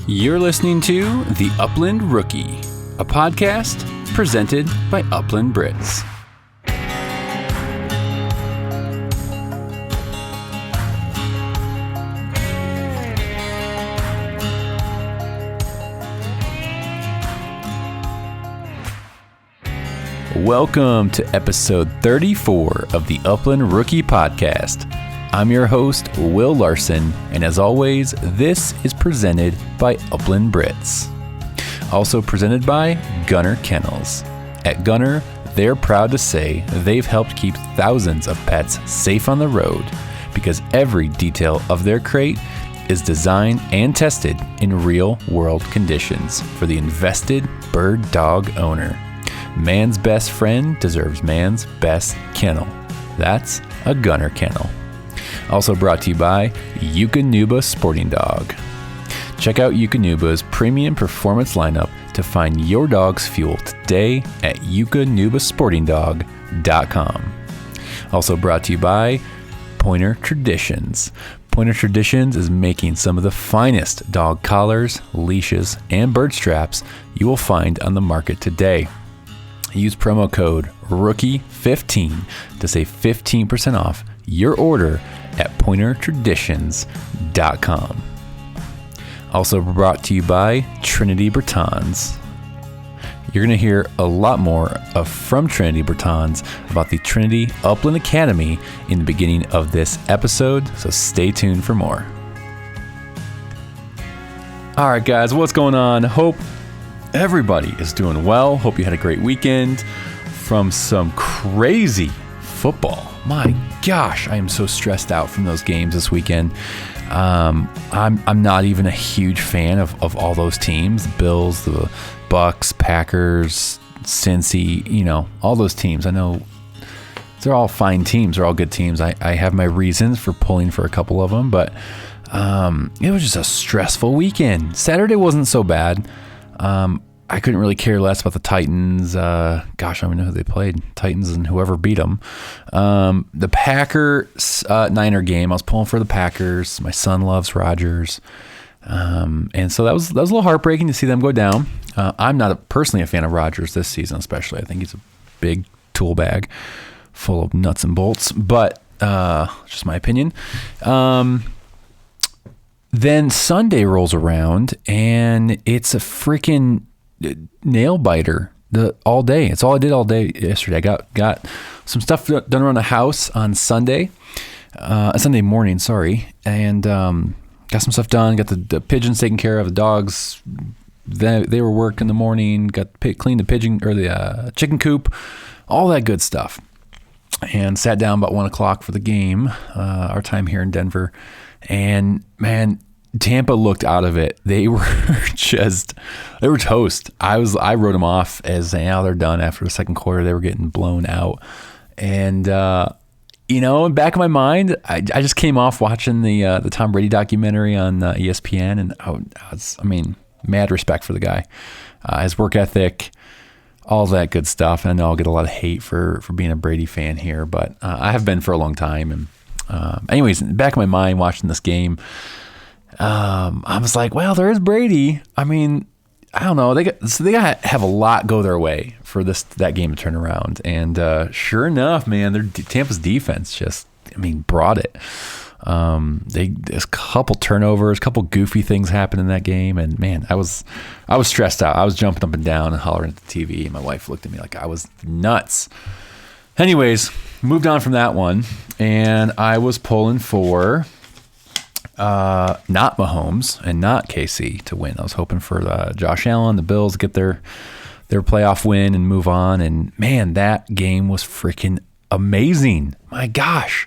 You're listening to The Upland Rookie, a podcast presented by Upland Brits. Welcome to episode 34 of the Upland Rookie Podcast. I'm your host, Will Larson, and as always, this is presented by Upland Brits. Also presented by Gunner Kennels. At Gunner, they're proud to say they've helped keep thousands of pets safe on the road because every detail of their crate is designed and tested in real-world conditions for the invested bird dog owner. Man's best friend deserves man's best kennel. That's a Gunner Kennel. Also brought to you by Eukanuba Sporting Dog. Check out Eukanuba's premium performance lineup to find your dog's fuel today at eukanubasportingdog.com. Also brought to you by Pointer Traditions. Pointer Traditions is making some of the finest dog collars, leashes, and bird straps you will find on the market today. Use promo code ROOKIE15 to save 15% off your order at pointertraditions.com. Also brought to you by Trinity Bretons. You're going to hear a lot more from Trinity Bretons about the Trinity Upland Academy in the beginning of this episode, so stay tuned for more. All right, guys, what's going on? Hope everybody is doing well. Hope you had a great weekend from some crazy football. My gosh, I am so stressed out from those games this weekend. I'm not even a huge fan of all those teams. The Bills, the Bucks, Packers, Cincy, all those teams. I know they're all fine teams. They're all good teams. I have my reasons for pulling for a couple of them, but it was just a stressful weekend. Saturday wasn't so bad. I couldn't really care less about the Titans. Gosh, I don't even know who they played. Titans and whoever beat them. The Packers Niner game, I was pulling for the Packers. My son loves Rodgers. And so that was a little heartbreaking to see them go down. I'm not personally a fan of Rodgers this season, especially. I think he's a big tool bag full of nuts and bolts, but just my opinion. Then Sunday rolls around and it's a freaking nail biter all day. It's all I did all day yesterday. I got some stuff done around the house on Sunday morning, and got some stuff done. Got the pigeons taken care of. The dogs, they were worked in the morning. Cleaned the pigeon or the chicken coop, all that good stuff, and sat down about 1:00 for the game, our time here in Denver. And man, Tampa looked out of it. They were toast. I wrote them off as they're done after the second quarter. They were getting blown out. And, in the back of my mind, I just came off watching the Tom Brady documentary on ESPN, and mad respect for the guy. His work ethic, all that good stuff. And I know I'll get a lot of hate for being a Brady fan here, but I have been for a long time. And anyways, in the back of my mind watching this game, I was like, well, there is Brady. I don't know. They got to have a lot go their way for that game to turn around. And sure enough, man, Tampa's defense just, brought it. There's a couple turnovers, a couple goofy things happened in that game, and man, I was stressed out. I was jumping up and down and hollering at the TV. And my wife looked at me like I was nuts. Anyways, moved on from that one, and I was pulling for not Mahomes and not KC to win. I was hoping for Josh Allen, the Bills, to get their playoff win and move on. And man, that game was freaking amazing. My gosh.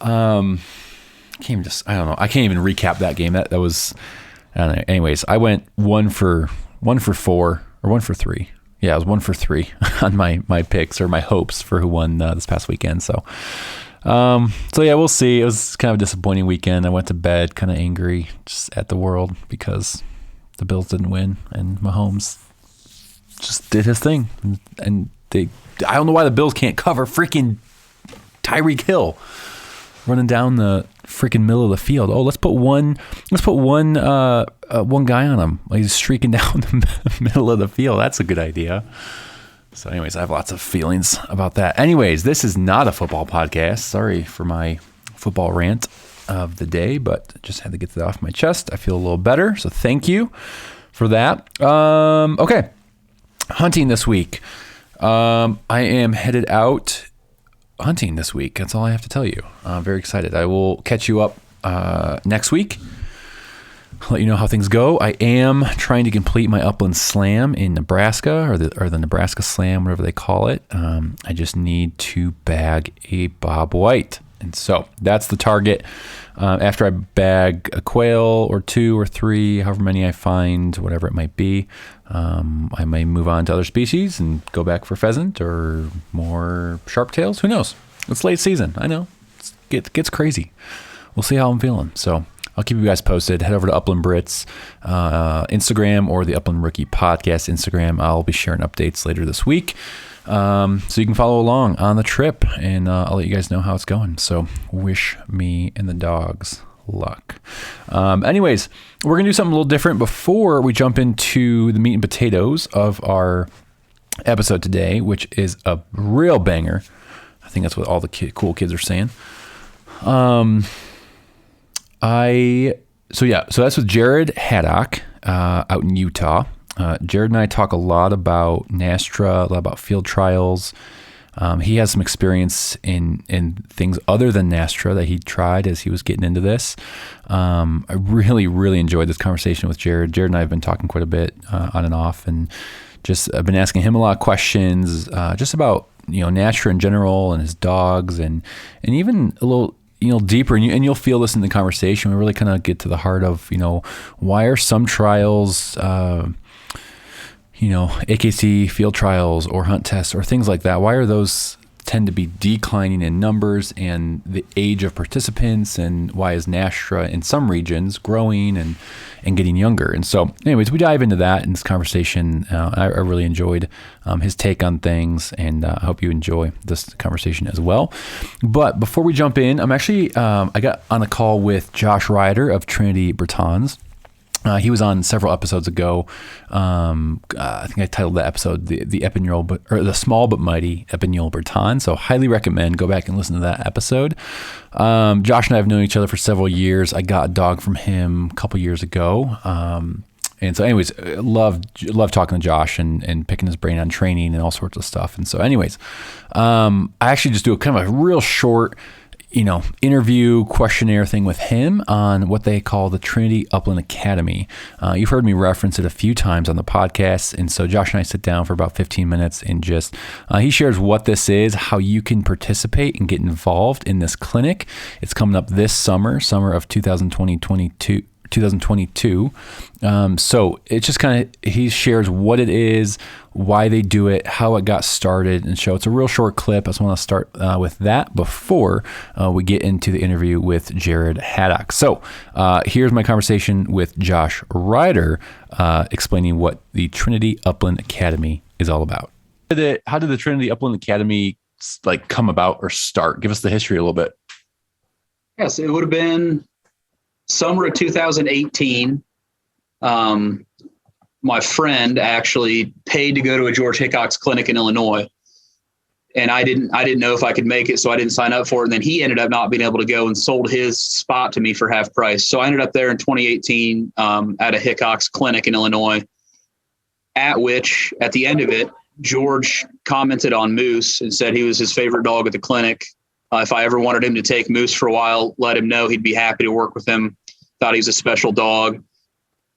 I can't even recap that game. That was, I don't know. Anyways, I went 1 for 4 or 1 for 3. Yeah, I was 1 for 3 on my picks or my hopes for who won this past weekend. So yeah, we'll see. It was kind of a disappointing weekend. I went to bed kind of angry just at the world because the Bills didn't win and Mahomes just did his thing. And I don't know why the Bills can't cover freaking Tyreek Hill running down the freaking middle of the field. Oh, let's put one guy on him. He's streaking down the middle of the field. That's a good idea. So anyways, I have lots of feelings about that. Anyways, this is not a football podcast. Sorry for my football rant of the day, but just had to get that off my chest. I feel a little better. So thank you for that. Okay. Hunting this week. I am headed out hunting this week. That's all I have to tell you. I'm very excited. I will catch you up next week. I'll let you know how things go. I am trying to complete my Upland Slam in Nebraska, or the Nebraska Slam, whatever they call it. I just need to bag a bobwhite. And so that's the target. After I bag a quail or 2 or 3, however many I find, whatever it might be, I may move on to other species and go back for pheasant or more sharptails. Who knows? It's late season. I know. It gets crazy. We'll see how I'm feeling. So I'll keep you guys posted. Head over to Upland Brits Instagram or the Upland Rookie Podcast Instagram. I'll be sharing updates later this week. So you can follow along on the trip, and I'll let you guys know how it's going. So wish me and the dogs luck. Anyways, we're going to do something a little different before we jump into the meat and potatoes of our episode today, which is a real banger. I think that's what all the cool kids are saying. So that's with Jared Haddock out in Utah. Jared and I talk a lot about NSTRA, a lot about field trials. He has some experience in things other than NSTRA that he tried as he was getting into this. I really, really enjoyed this conversation with Jared. Jared and I have been talking quite a bit on and off, and just I've been asking him a lot of questions just about NSTRA in general and his dogs, and even a little deeper, and you'll feel this in the conversation. We really kind of get to the heart of why are some trials AKC field trials or hunt tests or things like that, why are those tend to be declining in numbers and the age of participants, and why is NSTRA in some regions growing and getting younger? And so anyways, we dive into that in this conversation. I really enjoyed his take on things, and I hope you enjoy this conversation as well. But before we jump in, I'm actually, I got on a call with Josh Ryder of Trinity Bretons. He was on several episodes ago. I think I titled that episode the Epinule, or the Small but Mighty Epinule Breton. So highly recommend go back and listen to that episode. Josh and I have known each other for several years. I got a dog from him a couple years ago. And so anyways, love talking to Josh and picking his brain on training and all sorts of stuff. And so anyways, I actually just do a kind of a real short interview questionnaire thing with him on what they call the Trinity Upland Academy. You've heard me reference it a few times on the podcast. And so Josh and I sit down for about 15 minutes and just, he shares what this is, how you can participate and get involved in this clinic. It's coming up this summer of 2022. So it's just kind of, he shares what it is, why they do it, how it got started, and so it's a real short clip. I just want to start with that before we get into the interview with Jared Haddock. So here's my conversation with Josh Ryder, explaining what the Trinity Upland Academy is all about. How did the Trinity Upland Academy come about or start? Give us the history a little bit. Yes, it would have been summer of 2018. My friend actually paid to go to a George Hickox clinic in Illinois, and I didn't know if I could make it, so I didn't sign up for it. And then he ended up not being able to go and sold his spot to me for half price. So I ended up there in 2018 at a Hickox clinic in Illinois, at which at the end of it, George commented on Moose and said he was his favorite dog at the clinic. If I ever wanted him to take Moose for a while, let him know. He'd be happy to work with him. Thought he was a special dog.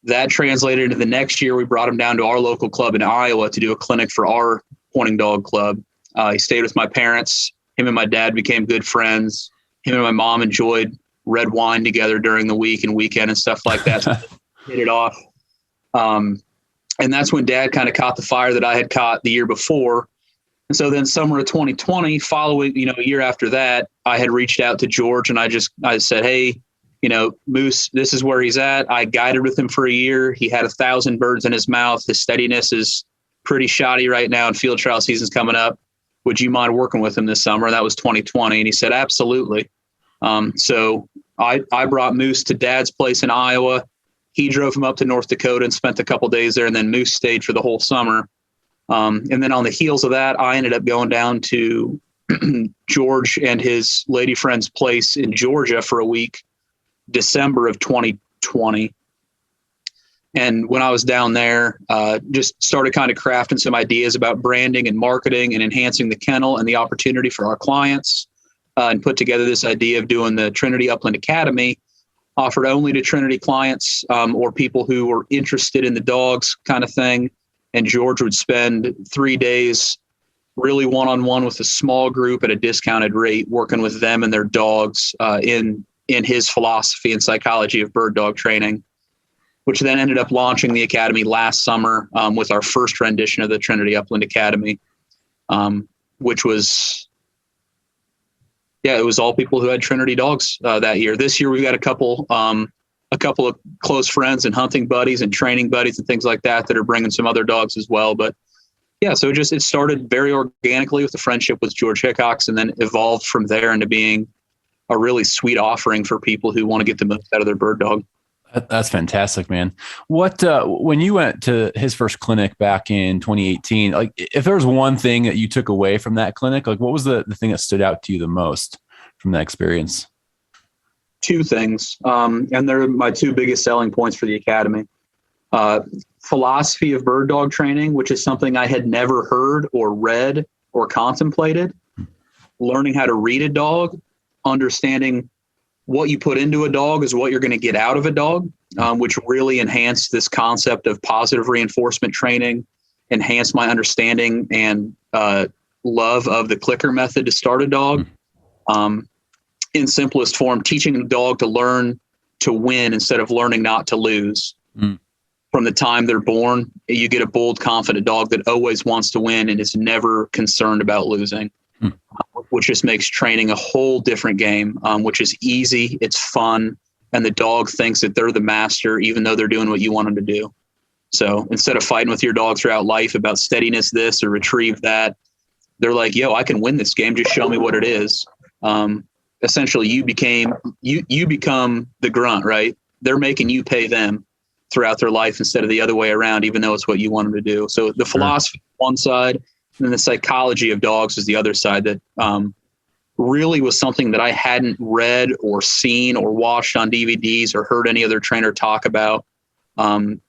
That translated into the next year. We brought him down to our local club in Iowa to do a clinic for our pointing dog club. He stayed with my parents. Him and my dad became good friends. Him and my mom enjoyed red wine together during the week and weekend and stuff like that. So hit it off. And that's when Dad kind of caught the fire that I had caught the year before. And so then summer of 2020, following, a year after that, I had reached out to George and I said, hey, Moose, this is where he's at. I guided with him for a year. He had 1,000 birds in his mouth. His steadiness is pretty shoddy right now, and field trial season's coming up. Would you mind working with him this summer? And that was 2020. And he said, absolutely. So I brought Moose to Dad's place in Iowa. He drove him up to North Dakota and spent a couple days there, and then Moose stayed for the whole summer. And then on the heels of that, I ended up going down to George and his lady friend's place in Georgia for a week, December of 2020. And when I was down there, just started kind of crafting some ideas about branding and marketing and enhancing the kennel and the opportunity for our clients, and put together this idea of doing the Trinity Upland Academy, offered only to Trinity clients or people who were interested in the dogs kind of thing. And George would spend 3 days really one-on-one with a small group at a discounted rate, working with them and their dogs in his philosophy and psychology of bird dog training, which then ended up launching the Academy last summer with our first rendition of the Trinity Upland Academy, which was, it was all people who had Trinity dogs that year. This year, we've got a couple of close friends and hunting buddies and training buddies and things like that are bringing some other dogs as well. But yeah, so it started very organically with the friendship with George Hickox, and then evolved from there into being a really sweet offering for people who want to get the most out of their bird dog. That's fantastic, man. What, when you went to his first clinic back in 2018, like if there was one thing that you took away from that clinic, like what was the thing that stood out to you the most from that experience? Two things. And they're my two biggest selling points for the Academy. Philosophy of bird dog training, which is something I had never heard or read or contemplated. Learning how to read a dog, understanding what you put into a dog is what you're going to get out of a dog, which really enhanced this concept of positive reinforcement training, enhanced my understanding and love of the clicker method to start a dog. In simplest form, teaching a dog to learn to win instead of learning not to lose. From the time they're born, you get a bold, confident dog that always wants to win and is never concerned about losing. Which just makes training a whole different game, which is easy, it's fun, and the dog thinks that they're the master, even though they're doing what you want them to do. So instead of fighting with your dog throughout life about steadiness this or retrieve that, they're like, yo, I can win this game, just show me what it is. Essentially, you become the grunt, right? They're making you pay them throughout their life instead of the other way around, even though it's what you want them to do. So the philosophy on one side, and then the psychology of dogs is the other side that really was something that I hadn't read or seen or watched on DVDs or heard any other trainer talk about. But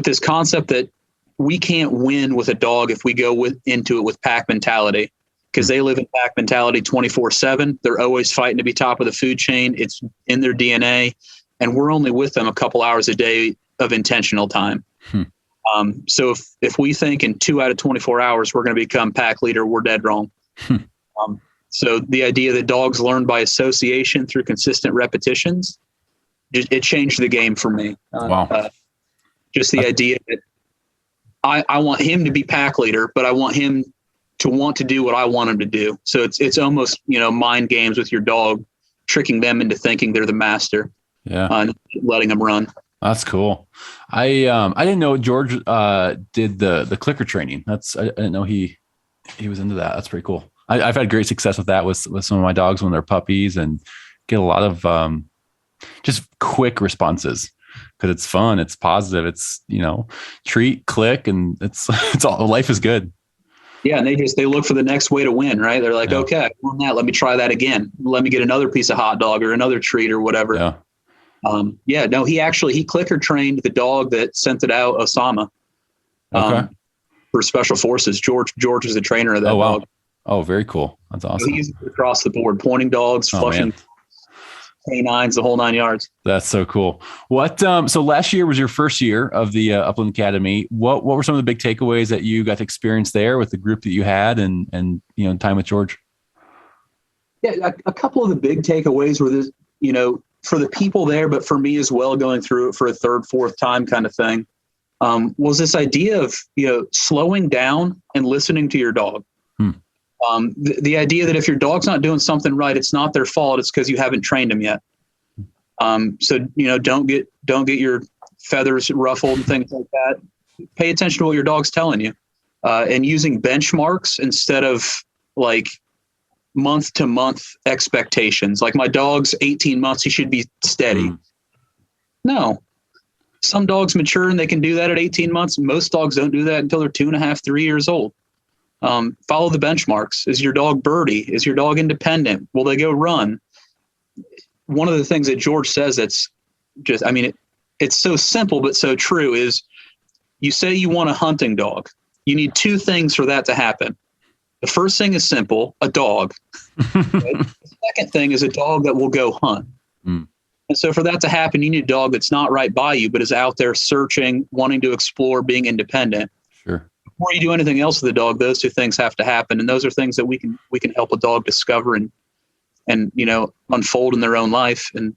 this concept that we can't win with a dog if we go into it with pack mentality, because they live in pack mentality 24/7. They're always fighting to be top of the food chain. It's in their DNA. And we're only with them a couple hours a day of intentional time. So if we think in 2 out of 24 hours, we're going to become pack leader, we're dead wrong. So the idea that dogs learn by association through consistent repetitions, it changed the game for me. Wow. Just the idea that I want him to be pack leader, but I want him to want to do what I want him to do. So it's almost, mind games with your dog, tricking them into thinking they're the master. Yeah. Letting them run. That's cool. I didn't know George did the clicker training. I didn't know he was into that. That's pretty cool. I've had great success with that with some of my dogs when they're puppies, and get a lot of just quick responses because it's fun, it's positive, it's treat, click, and it's all, life is good. Yeah, and they look for the next way to win, right? They're like, okay, I won that. Let me try that again. Let me get another piece of hot dog or another treat or whatever. Yeah. He clicker trained the dog that sent it out, Osama, for special forces. George is the trainer of that dog. Oh, very cool. That's awesome. He's across the board, pointing dogs, flushing canines, the whole 9 yards. That's so cool. What, so last year was your first year of the Upland Academy. What were some of the big takeaways that you got to experience there with the group that you had and time with George? Yeah, a couple of the big takeaways were this, for the people there, but for me as well, going through it for a third, fourth time kind of thing, was this idea of, slowing down and listening to your dog. The idea that if your dog's not doing something right, it's not their fault. It's because you haven't trained them yet. So, don't get your feathers ruffled and things like that. Pay attention to what your dog's telling you, and using benchmarks instead of month to month expectations. Like my dog's 18 months, he should be steady. No, some dogs mature and they can do that at 18 months. Most dogs don't do that until they're 2.5, 3 years old. Follow the benchmarks. Is your dog birdie? Is your dog independent? Will they go run? One of the things that George says that's just, I mean, it's so simple but so true is you say you want a hunting dog. You need two things for that to happen. The first thing is simple, a dog. Right? The second thing is a dog that will go hunt. And so for that to happen, you need a dog that's not right by you, but is out there searching, wanting to explore, being independent. Sure. Before you do anything else with the dog, those two things have to happen. And those are things that we can help a dog discover and unfold in their own life. And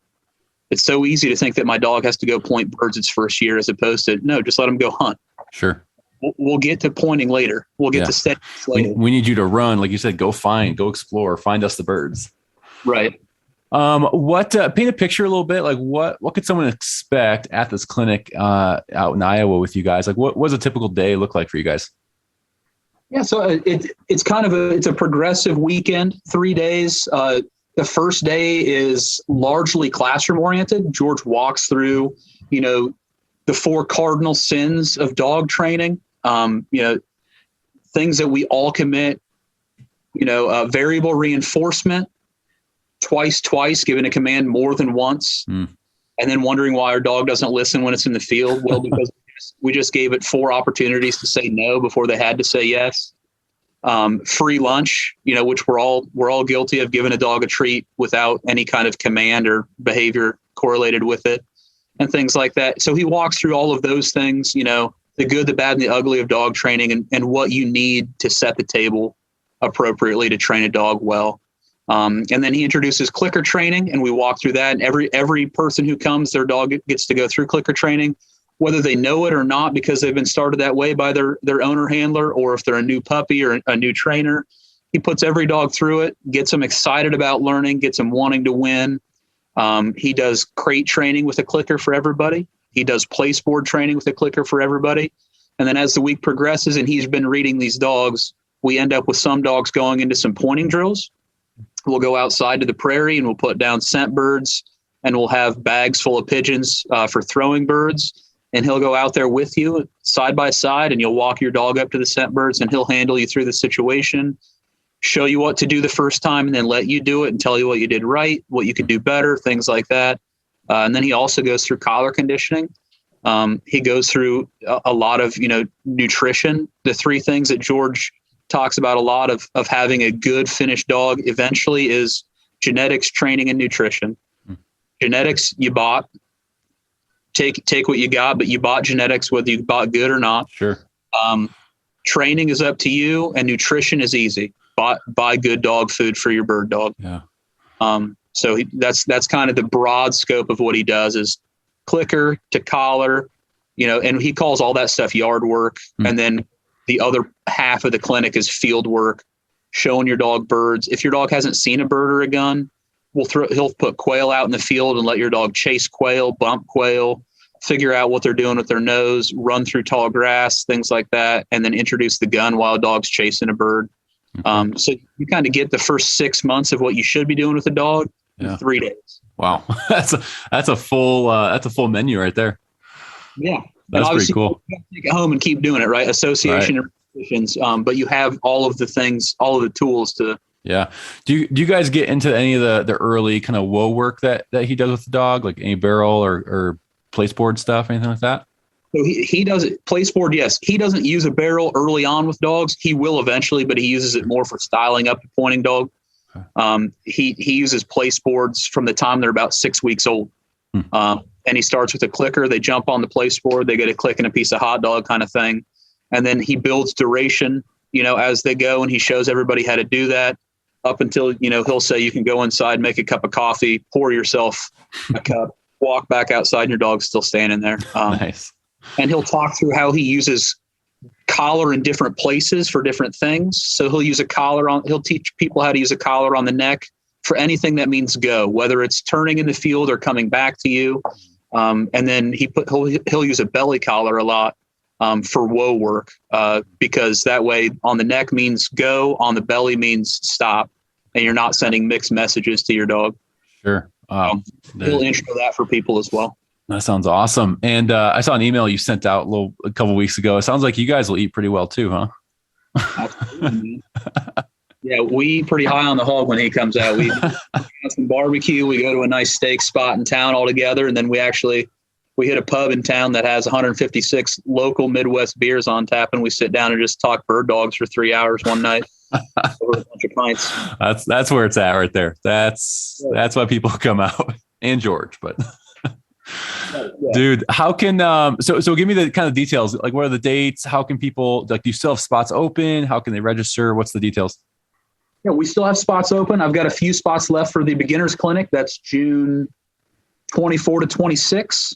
it's so easy to think that my dog has to go point birds its first year as opposed to, no, just let him go hunt. Sure. We'll get to pointing later. We'll get to steady later. We need you to run. Like you said, go explore, find us the birds. Right. Paint a picture a little bit. Like what could someone expect at this clinic out in Iowa with you guys? Like what does a typical day look like for you guys? Yeah. So it's kind of it's a progressive weekend, 3 days. The first day is largely classroom oriented. George walks through, the 4 cardinal sins of dog training. Things that we all commit, variable reinforcement, twice, giving a command more than once, and then wondering why our dog doesn't listen when it's in the field. Well, because we just gave it 4 opportunities to say no before they had to say yes. Free lunch, which we're all guilty of, giving a dog a treat without any kind of command or behavior correlated with it, and things like that. So he walks through all of those things, the good, the bad, and the ugly of dog training, and what you need to set the table appropriately to train a dog well. And then he introduces clicker training, and we walk through that. And every person who comes, their dog gets to go through clicker training, whether they know it or not, because they've been started that way by their owner handler, or if they're a new puppy or a new trainer. He puts every dog through it, gets them excited about learning, gets them wanting to win. He does crate training with a clicker for everybody. He does place board training with a clicker for everybody. And then as the week progresses and he's been reading these dogs, we end up with some dogs going into some pointing drills. We'll go outside to the prairie and we'll put down scent birds, and we'll have bags full of pigeons for throwing birds. And he'll go out there with you side by side, and you'll walk your dog up to the scent birds, and he'll handle you through the situation, show you what to do the first time, and then let you do it and tell you what you did right, what you could do better, things like that. And then he also goes through collar conditioning. He goes through a lot of, nutrition. The 3 things that George talks about a lot of having a good finished dog eventually is genetics, training, and nutrition. Genetics you bought. Take what you got, but you bought genetics, whether you bought good or not. Sure. Training is up to you, and nutrition is easy. Buy good dog food for your bird dog. Yeah. So that's kind of the broad scope of what he does is clicker to collar, and he calls all that stuff yard work. And then the other half of the clinic is field work, showing your dog birds. If your dog hasn't seen a bird or a gun, he'll put quail out in the field and let your dog chase quail, bump quail, figure out what they're doing with their nose, run through tall grass, things like that, and then introduce the gun while a dog's chasing a bird. So you kind of get the first 6 months of what you should be doing with a dog in 3 days. Wow. That's a full menu right there. Yeah. That's pretty cool. You take it home and keep doing it, right? Association and repetitions. But you have all of the things, all of the tools to. Yeah. Do you guys get into any of the early kind of whoa work that he does with the dog, like any barrel or place board stuff, anything like that? So he does it place board. Yes. He doesn't use a barrel early on with dogs. He will eventually, but he uses it more for styling up a pointing dog. He uses place boards from the time they're about 6 weeks old. And he starts with a clicker. They jump on the place board. They get a click and a piece of hot dog kind of thing. And then he builds duration, as they go, and he shows everybody how to do that up until, he'll say you can go inside, make a cup of coffee, pour yourself a cup, walk back outside, and your dog's still standing there. Nice. And he'll talk through how he uses collar in different places for different things. So he'll teach people how to use a collar on the neck for anything that means go, whether it's turning in the field or coming back to you. And then he'll use a belly collar a lot for whoa work, because that way on the neck means go, on the belly means stop. and you're not sending mixed messages to your dog. Sure. We'll intro that for people as well. That sounds awesome. And I saw an email you sent out a couple weeks ago. It sounds like you guys will eat pretty well too, huh? Absolutely. Yeah, we eat pretty high on the hog when he comes out. We have some barbecue. We go to a nice steak spot in town all together, and then we hit a pub in town that has 156 local Midwest beers on tap, and we sit down and just talk bird dogs for 3 hours one night over a bunch of pints. That's where it's at right there. That's why people come out. And George, but Yeah. Dude, how can so give me the kind of details. Like, what are the dates? How can people, like, do you still have spots open? How can they register? What's the details? Yeah, we still have spots open. I've got a few spots left for the beginners clinic. That's June 24 to 26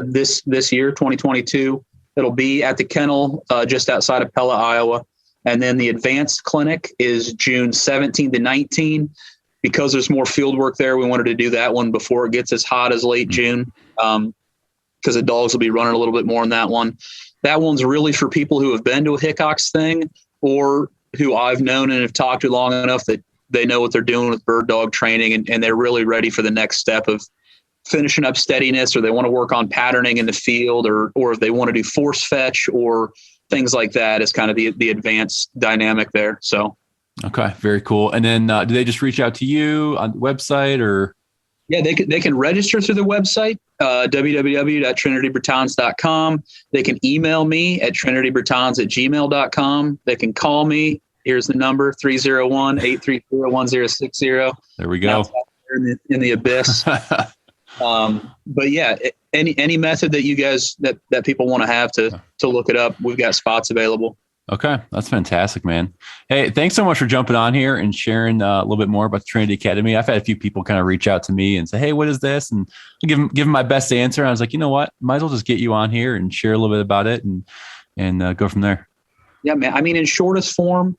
this year, 2022. It'll be at the kennel just outside of Pella, Iowa. And then the advanced clinic is June 17 to 19. Because there's more field work there, we wanted to do that one before it gets as hot as late June, because the dogs will be running a little bit more in that one. That one's really for people who have been to a Hickox thing, or who I've known and have talked to long enough that they know what they're doing with bird dog training, and they're really ready for the next step of finishing up steadiness, or they want to work on patterning in the field, or if they want to do force fetch or things like that, is kind of the advanced dynamic there. So. Okay, very cool. And then do they just reach out to you on the website, or? Yeah, they can register through the website, www.trinitybretons.com. They can email me at trinitybretons@gmail.com. They can call me. Here's the number, 301-830-1060. There we go. In the abyss. But yeah, any method that you guys, that people want to have to look it up, we've got spots available. Okay. That's fantastic, man. Hey, thanks so much for jumping on here and sharing a little bit more about the Trinity Academy. I've had a few people kind of reach out to me and say, hey, what is this? And I give them my best answer. And I was like, you know what? Might as well just get you on here and share a little bit about it and go from there. Yeah, man. I mean, in shortest form,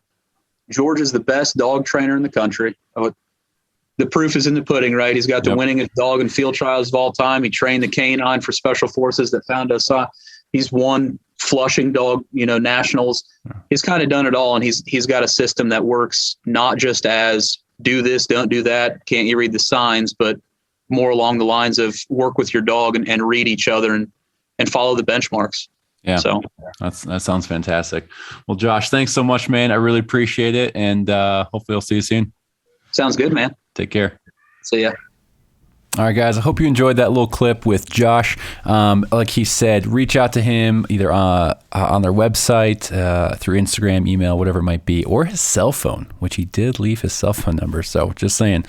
George is the best dog trainer in the country. The proof is in the pudding, right? He's got the winningest dog in field trials of all time. He trained the canine for special forces that found us. He's won Flushing dog, nationals. He's kind of done it all, and he's got a system that works not just as do this, don't do that, can't you read the signs, but more along the lines of work with your dog and read each other and follow the benchmarks. Yeah. So that sounds fantastic. Well, Josh, thanks so much, man. I really appreciate it, and hopefully I'll see you soon. Sounds good, man. Take care. See ya. All right, guys, I hope you enjoyed that little clip with Josh. Like he said, reach out to him either on their website, through Instagram, email, whatever it might be, or his cell phone, which he did leave his cell phone number. So just saying.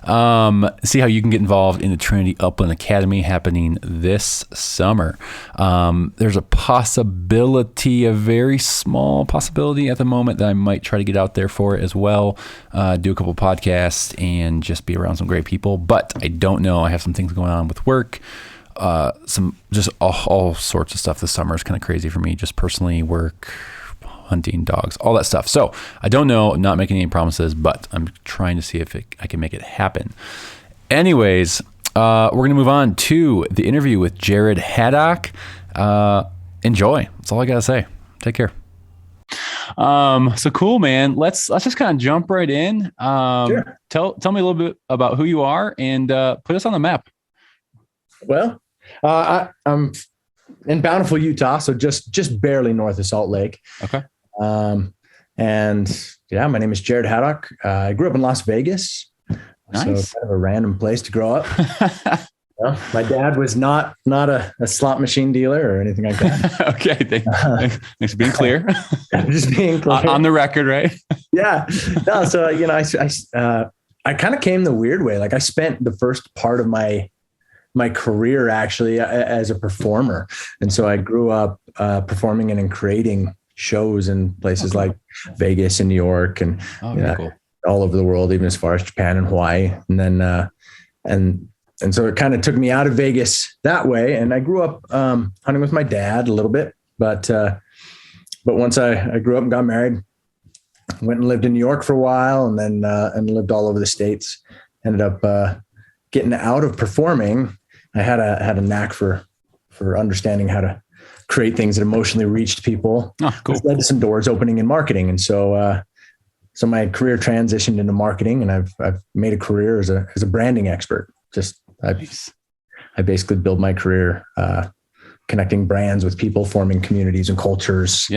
See how you can get involved in the Trinity Upland Academy happening this summer. There's a possibility, a very small possibility at the moment, that I might try to get out there for it as well, do a couple podcasts and just be around some great people, but I don't know. I have some things going on with work, some just all sorts of stuff this summer is kind of crazy for me, just personally, work, hunting, dogs, all that stuff. So I don't know, I'm not making any promises, but I'm trying to see if I can make it happen. Anyways, we're going to move on to the interview with Jared Haddock. Enjoy. That's all I got to say. Take care. So cool, man. Let's just kind of jump right in. Sure. Tell me a little bit about who you are and put us on the map. Well, I'm in Bountiful, Utah, so just barely north of Salt Lake. Okay. And yeah, my name is Jared Haddock. I grew up in Las Vegas. Nice. So kind of a random place to grow up. My dad was not a slot machine dealer or anything like that. Okay. Thanks for being clear. Just being clear. On the record, right? Yeah. No, so, I kind of came the weird way. Like, I spent the first part of my career actually as a performer. And so I grew up performing and creating shows in places like Vegas and New York and cool. all over the world, even as far as Japan and Hawaii. And then, and so it kind of took me out of Vegas that way. And I grew up hunting with my dad a little bit, but once I grew up and got married, went and lived in New York for a while, and then and lived all over the States. Ended up getting out of performing. I had a knack for understanding how to create things that emotionally reached people. Oh, cool. Which led to some doors opening in marketing. And so so my career transitioned into marketing, and I've made a career as a branding expert. I basically build my career connecting brands with people, forming communities and cultures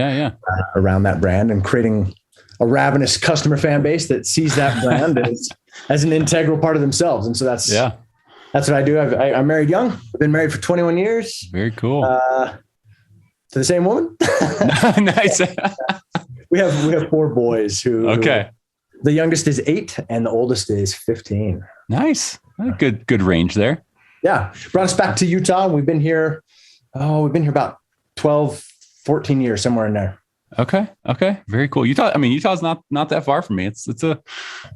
around that brand, and creating a ravenous customer fan base that sees that brand as an integral part of themselves. And so that's what I do. I'm married young. I've been married for 21 years. Very cool. To the same woman. Nice. We have 4 boys who the youngest is 8 and the oldest is 15. Nice. Good range there. Yeah. Brought us back to Utah. We've been here about 12, 14 years, somewhere in there. Okay. Very cool. Utah's not that far from me. It's a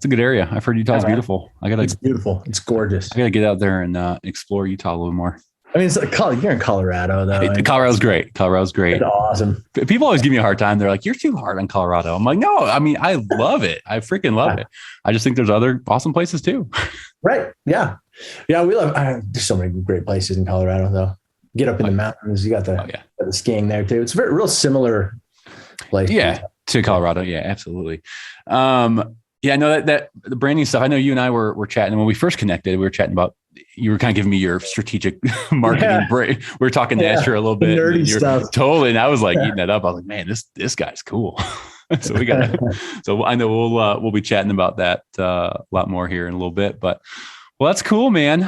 good area. I've heard Utah's beautiful. It's beautiful. It's gorgeous. I gotta get out there and explore Utah a little more. I mean, it's like you're in Colorado though. Colorado's great. It's awesome. People always give me a hard time. They're like, "You're too hard on Colorado." I'm like, "No, I mean, I love it. I freaking love it. I just think there's other awesome places too." Right. Yeah. Yeah. We love, there's so many great places in Colorado though. Get up in the mountains. You got the skiing there too. It's real similar place. Yeah. To Colorado. Yeah, absolutely. I know that the branding stuff. I know you and I were chatting when we first connected. We were chatting about, you were kind of giving me your strategic marketing break. We were talking NSTRA a little bit. Nerdy stuff. Totally. And I was like eating that up. I was like, man, this guy's cool. So so I know we'll be chatting about that a lot more here in a little bit, but well, that's cool, man.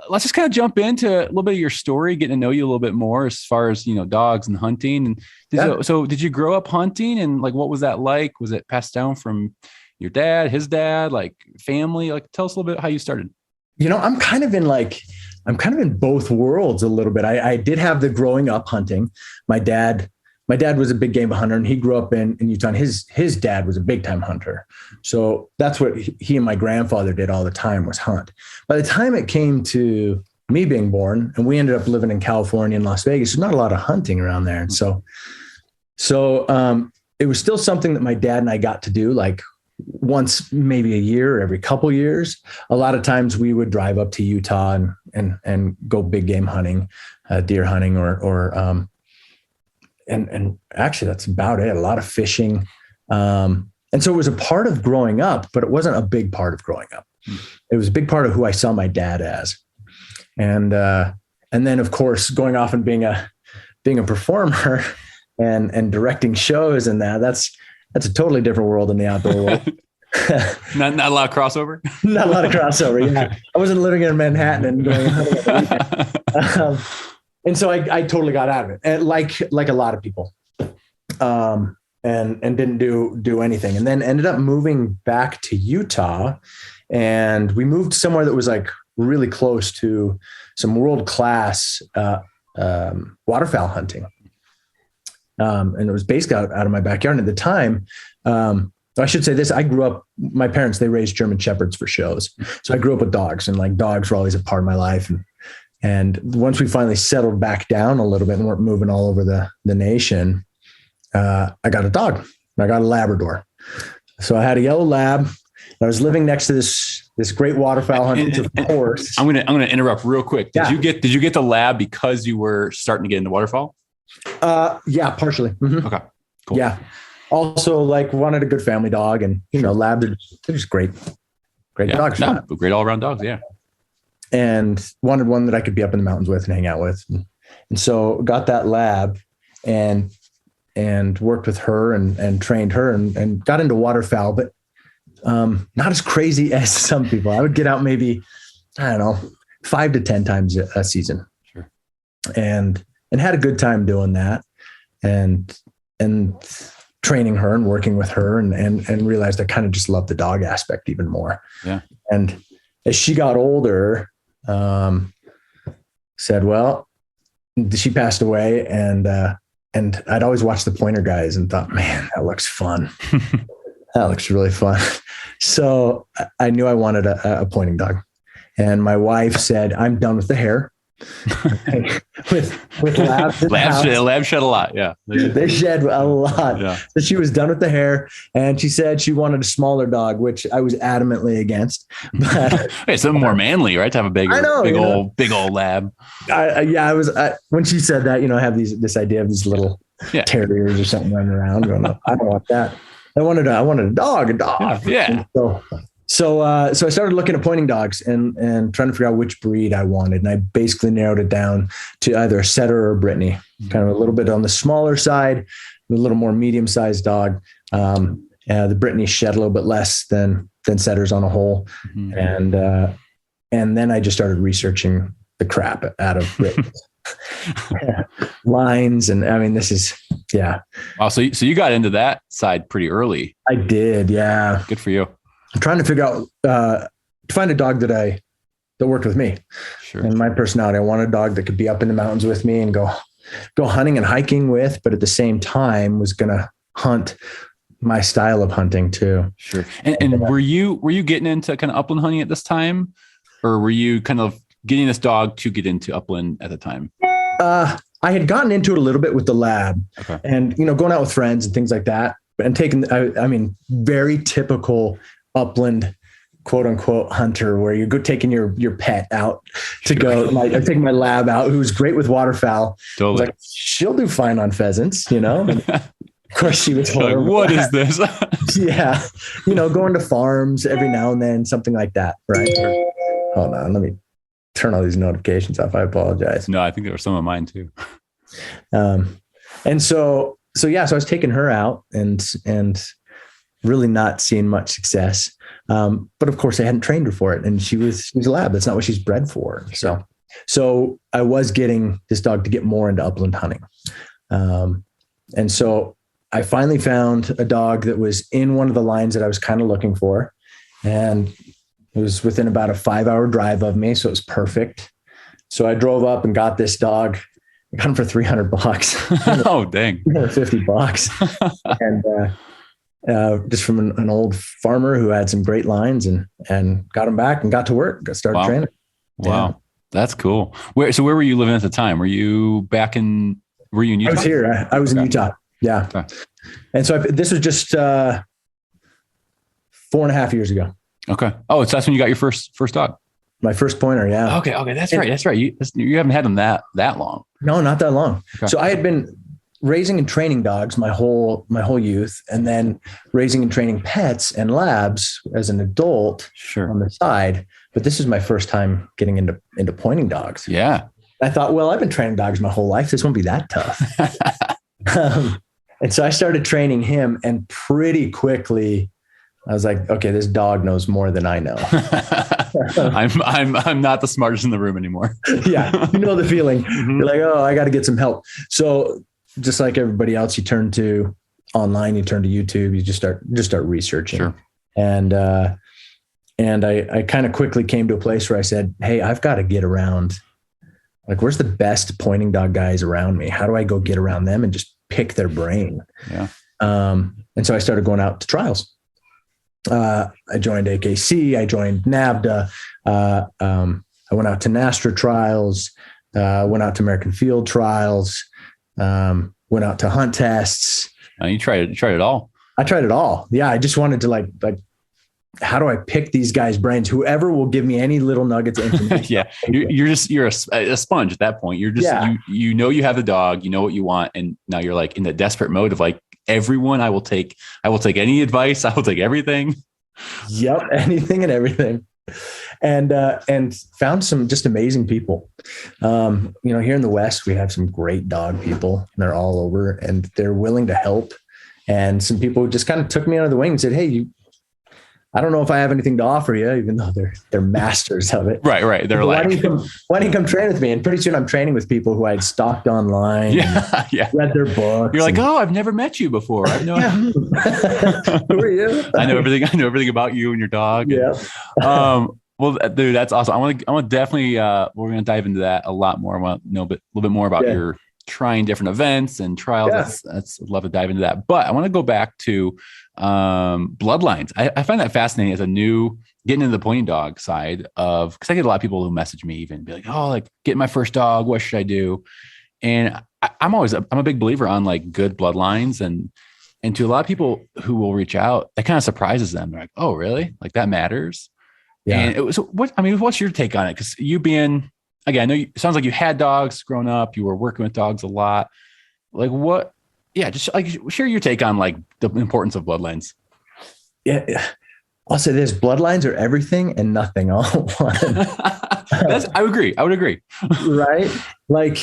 Let's just kind of jump into a little bit of your story, getting to know you a little bit more as far as, dogs and hunting. And so did you grow up hunting, and like, what was that like? Was it passed down from your dad, his dad, like family? Like, tell us a little bit how you started. I'm kind of in both worlds a little bit. I did have the growing up hunting. My dad was a big game hunter, and he grew up in Utah, and his dad was a big time hunter. So that's what he and my grandfather did all the time, was hunt. By the time it came to me being born, and we ended up living in California and Las Vegas, there's not a lot of hunting around there. And so it was still something that my dad and I got to do, like once, maybe a year, or every couple years. A lot of times we would drive up to Utah and go big game hunting, deer hunting, and actually that's about it. A lot of fishing. And so it was a part of growing up, but it wasn't a big part of growing up. It was a big part of who I saw my dad as. And then of course, going off and being a performer and directing shows, and that's a totally different world in the outdoor world. not a lot of crossover. Not a lot of crossover. Yeah. I wasn't living in Manhattan and going hunting at the weekend. And so I totally got out of it, and like a lot of people, and didn't do anything, and then ended up moving back to Utah, and we moved somewhere that was like really close to some world-class waterfowl hunting. And it was basically out of my backyard. And at the time, I should say this, I grew up, my parents, they raised German Shepherds for shows. So I grew up with dogs, and like dogs were always a part of my life. And once we finally settled back down a little bit and weren't moving all over the nation, I got a dog. I got a Labrador. So I had a yellow lab. I was living next to this great waterfowl hunting course. I'm gonna interrupt real quick. Did you get the lab because you were starting to get into waterfowl? Yeah, partially. Mm-hmm. Okay, cool. Yeah. Also, like, wanted a good family dog, and labs they're just great dogs. No, great all around dogs. Yeah. And wanted one that I could be up in the mountains with and hang out with, and so got that lab and worked with her and trained her and got into waterfowl, but not as crazy as some people. I would get out maybe, I don't know, 5 to 10 times a season. Sure. And had a good time doing that, and training her and working with her, and realized I kind of just loved the dog aspect even more. Yeah. And as she got older, said, well, she passed away, and I'd always watched the pointer guys and thought, man, that looks fun. That looks really fun. So I knew I wanted a pointing dog, and my wife said, I'm done with the hair. with labs. Labs shed a lot. Yeah. They shed a lot. Yeah. So she was done with the hair, and she said she wanted a smaller dog, which I was adamantly against. But hey, something more manly, right? To have a big old lab. I was when she said that, I have this idea of these little terriers or something running around. I don't want that. I wanted a dog. Yeah. So I started looking at pointing dogs and trying to figure out which breed I wanted. And I basically narrowed it down to either a setter or a Brittany, kind of a little bit on the smaller side, a little more medium-sized dog. The Brittany shed a little bit less than setters on a whole. And then I just started researching the crap out of Brittany's. Lines. And I mean, this is, yeah. Wow. So you got into that side pretty early. I did. Yeah. Good for you. I'm trying to figure out, to find a dog that worked with me. Sure. And my personality. I want a dog that could be up in the mountains with me and go hunting and hiking with, but at the same time was going to hunt my style of hunting too. Sure. And were you getting into kind of upland hunting at this time, or were you kind of getting this dog to get into upland at the time? I had gotten into it a little bit with the lab, and, going out with friends and things like that, and taking, I mean, very typical upland, quote unquote, hunter, where you go taking your pet out to go. I'm taking my lab out, who's great with waterfowl. Totally. Like, she'll do fine on pheasants, And of course she was horrible. Like, what is this? Yeah. Going to farms every now and then, something like that. Right. Sure. Hold on. Let me turn all these notifications off. I apologize. No, I think there were some of mine too. And so I was taking her out and really not seeing much success. But of course I hadn't trained her for it, and she was a lab. That's not what she's bred for. So I was getting this dog to get more into upland hunting. And so I finally found a dog that was in one of the lines that I was kind of looking for. And it was within about a 5-hour drive of me. So it was perfect. So I drove up and got this dog. I got him for $300. Oh, dang. $50. And just from an old farmer who had some great lines, and got him back and got to work, started training. Wow. Yeah. That's cool. Where were you living at the time? Were you in Utah? I was here. I was in Utah. Yeah. Okay. And so this was just 4.5 years ago. Okay. Oh, so that's when you got your first dog. My first pointer. Yeah. Okay. That's right. You haven't had them that long. No, not that long. Okay. So I had been raising and training dogs my whole youth, and then raising and training pets and labs as an adult on the side. But this is my first time getting into pointing dogs. Yeah. I thought, well, I've been training dogs my whole life. This won't be that tough. And so I started training him, and pretty quickly I was like, okay, this dog knows more than I know. I'm not the smartest in the room anymore. Yeah. You know the feeling. Mm-hmm. You're like, oh, I got to get some help. So just like everybody else, you turn to online, you turn to YouTube, you just start researching. Sure. And I kind of quickly came to a place where I said, hey, I've got to get around. Like, where's the best pointing dog guys around me? How do I go get around them and just pick their brain? Yeah. And so I started going out to trials. I joined AKC. I joined NAVDA. I went out to NSTRA trials. Went out to American Field trials. Went out to hunt tests. You tried it all. I tried it all. Yeah. I just wanted to like, how do I pick these guys' brains? Whoever will give me any little nuggets of information. Yeah. You're a sponge at that point. You're just, you have the dog, you know what you want. And now you're like in the desperate mode of like, everyone, I will take any advice. I will take everything. Yep. Anything and everything. And found some just amazing people. Here in the West, we have some great dog people, and they're all over, and they're willing to help. And some people just kind of took me under the wing and said, hey, I don't know if I have anything to offer you, even though they're masters of it. Right. They're why don't you come train with me? And pretty soon I'm training with people who I had stalked online. Yeah. Read their books. You're like, oh, I've never met you before. I know. Who are you? I know everything about you and your dog. Yeah. Well, dude, that's awesome. I want to definitely, we're going to dive into that a lot more. I want to know a little bit more about your trying different events and trials. Yeah. I'd love to dive into that. But I want to go back to bloodlines. I find that fascinating as getting into the pointing dog side of, because I get a lot of people who message me even be like, oh, like getting my first dog, what should I do? And I'm a big believer on like good bloodlines, and to a lot of people who will reach out, that kind of surprises them. They're like, oh, really? Like that matters. Yeah. And what's your take on it? Because you being, again, I know it sounds like you had dogs growing up, you were working with dogs a lot. Like what yeah, just like share your take on like the importance of bloodlines. Yeah. I'll say this: bloodlines are everything and nothing all at once. I would agree. Right? Like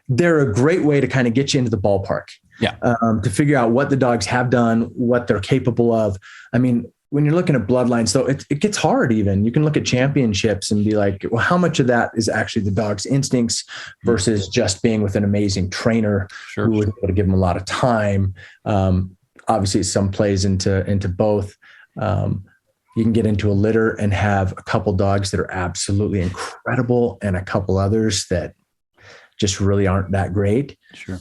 they're a great way to kind of get you into the ballpark. Yeah. To figure out what the dogs have done, what they're capable of. I mean, when you're looking at bloodlines, though, it gets hard even. You can look at championships and be like, well, how much of that is actually the dog's instincts versus just being with an amazing trainer who was able to give them a lot of time. Obviously, some plays into both. You can get into a litter and have a couple dogs that are absolutely incredible and a couple others that just really aren't that great. Sure.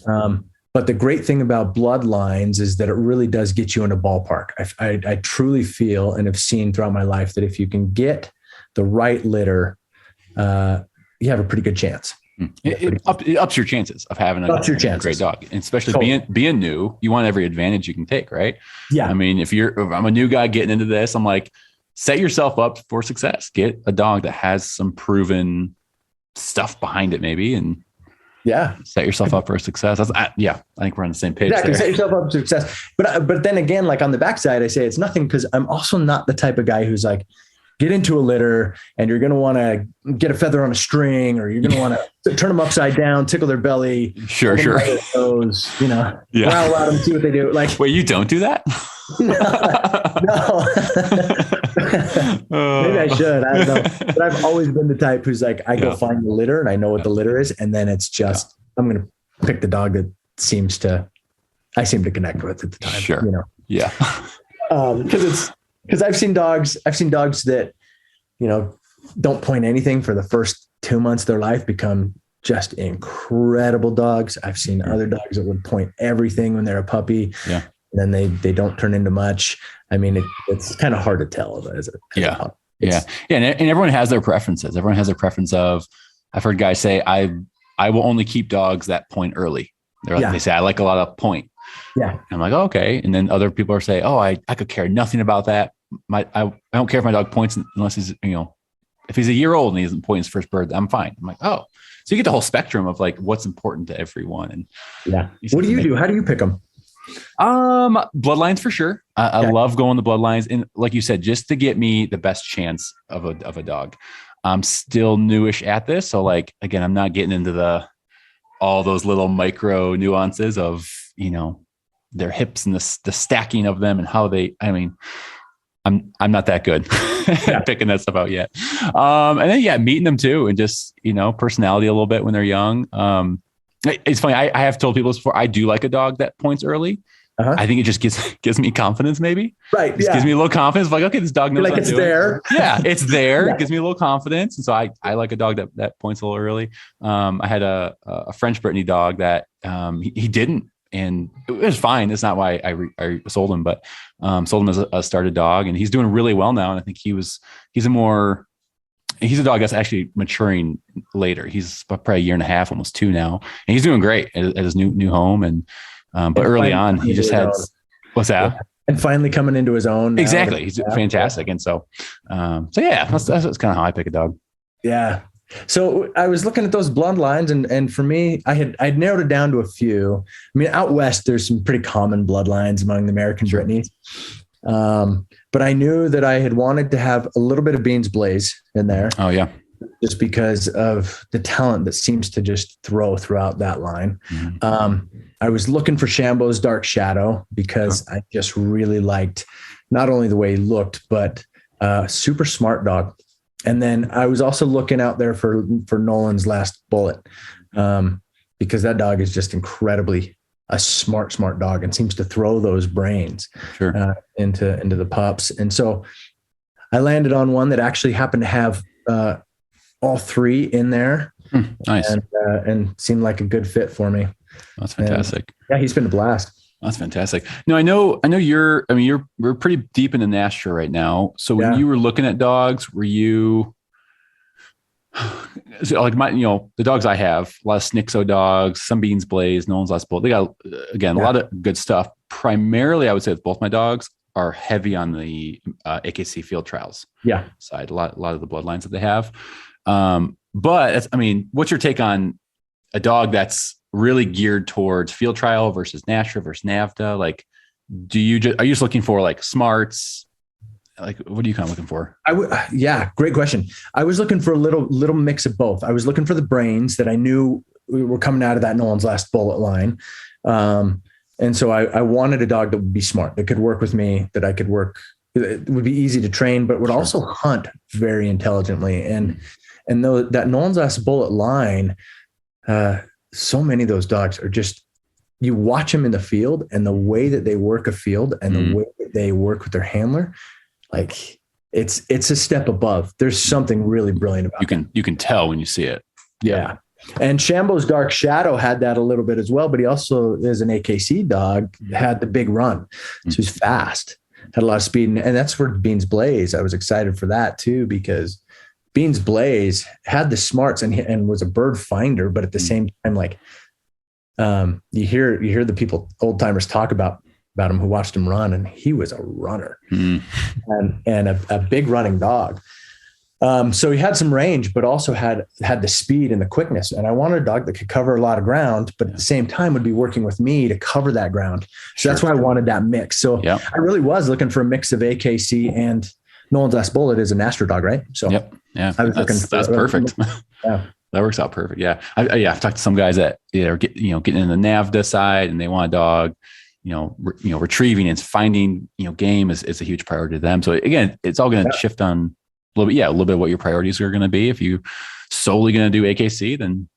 But the great thing about bloodlines is that it really does get you in a ballpark. I truly feel and have seen throughout my life that if you can get the right litter, you have a pretty good chance. It ups your chances of having a great dog, and especially being new. You want every advantage you can take, right? Yeah. I mean, if I'm a new guy getting into this, I'm like, set yourself up for success. Get a dog that has some proven stuff behind it, maybe, and set yourself up for success. I think we're on the same page. Exactly. There. Set yourself up for success. But then again, like on the backside, I say it's nothing because I'm also not the type of guy who's like, get into a litter and you're going to want to get a feather on a string, or you're going to want to turn them upside down, tickle their belly. Sure. Toes, growl at them, see what they do. Like, wait, you don't do that? No. Maybe I should. I don't know. But I've always been the type who's like, I go find the litter and I know what the litter is. And then it's just, I'm going to pick the dog that I seem to connect with at the time. Sure. Yeah. Because I've seen dogs that, don't point anything for the first 2 months of their life become just incredible dogs. I've seen other dogs that would point everything when they're a puppy. Yeah. And then they don't turn into much. I mean, it's kind of hard to tell. And everyone has their preferences. Everyone has their preference of, I've heard guys say, I will only keep dogs that point early. They say, I like a lot of point. Yeah. I'm like, oh, okay. And then other people are saying, oh, I could care nothing about that. I don't care if my dog points unless he's, if he's a year old and he doesn't point his first bird, I'm fine. I'm like, oh, so you get the whole spectrum of like what's important to everyone. And what do you do? How do you pick them? Bloodlines for sure. I love going the bloodlines. And like you said, just to get me the best chance of a dog. I'm still newish at this. So like, again, I'm not getting into all those little micro nuances of, their hips and the stacking of them and how I'm not that good at picking that stuff out yet. And then, meeting them too. And just, personality a little bit when they're young. It's funny. I have told people this before. I do like a dog that points early. I think it just gives me confidence, maybe. Right. It gives me a little confidence. Like, okay, this dog knows like it's there. Yeah, it's there. It gives me a little confidence. And so I like a dog that points a little early. I had a French Brittany dog that he didn't, and it was fine. That's not why I sold him, but sold him as a started dog, and he's doing really well now. And I think he's a dog that's actually maturing later. He's probably a year and a half, almost 2 now, and he's doing great at his new home. And but early on, he just had what's that? Yeah. And finally coming into his own. Exactly, he's fantastic. And so that's kind of how I pick a dog. Yeah. So I was looking at those bloodlines, and for me, I'd narrowed it down to a few. I mean, out west, there's some pretty common bloodlines among the American Brittany's. But I knew that I had wanted to have a little bit of Beans Blaze in there. Oh yeah. Just because of the talent that seems to just throw throughout that line. Mm-hmm. I was looking for Shambo's Dark Shadow because I just really liked not only the way he looked, but super smart dog. And then I was also looking out there for Nolan's Last Bullet because that dog is just incredibly a smart dog and seems to throw those brains into the pups. And so I landed on one that actually happened to have all 3 in there. Nice. And seemed like a good fit for me. That's fantastic. And, he's been a blast. That's fantastic. No, I know we're pretty deep into NSTRA right now. So when you were looking at dogs, were you like the dogs I have, a lot of Snixo dogs, some Beans Blaze, Nolan's Last Bullet. They got, again, a lot of good stuff. Primarily, I would say with both my dogs are heavy on the AKC field trials side, a lot of the bloodlines that they have. But what's your take on a dog that's really geared towards field trial versus NSTRA versus NAVTA? Like, are you just looking for like smarts? Like, what are you kind of looking for? Yeah, great question. I was looking for a little mix of both. I was looking for the brains that I knew were coming out of that Nolan's Last Bullet line. And so I wanted a dog that would be smart, that could work with me, that I could work, it would be easy to train, but would also hunt very intelligently. And though that Nolan's Last Bullet line, so many of those dogs are just, you watch them in the field and the way that they work a field and the way that they work with their handler, like it's a step above. There's something really brilliant about it. You can tell when you see it. Yeah. And Shambo's Dark Shadow had that a little bit as well, but he also is an AKC dog, had the big run. So he's fast, had a lot of speed. And that's where Beans Blaze, I was excited for that too, because Beans Blaze had the smarts and was a bird finder, but at the same time, like you hear the people, old timers talk about him who watched him run, and he was a runner and a big running dog. So he had some range, but also had the speed and the quickness. And I wanted a dog that could cover a lot of ground, but at the same time would be working with me to cover that ground. So that's why I wanted that mix. So I really was looking for a mix of AKC, and Nolan's Last Bullet is a NSTRA dog, right? So I was looking for that's perfect. Yeah. That works out perfect. Yeah. I've talked to some guys that are getting in the NAVTA side, and they want a dog, retrieving and finding, game is a huge priority to them. So again, it's all going to shift on a little bit of what your priorities are going to be. If you solely going to do AKC, then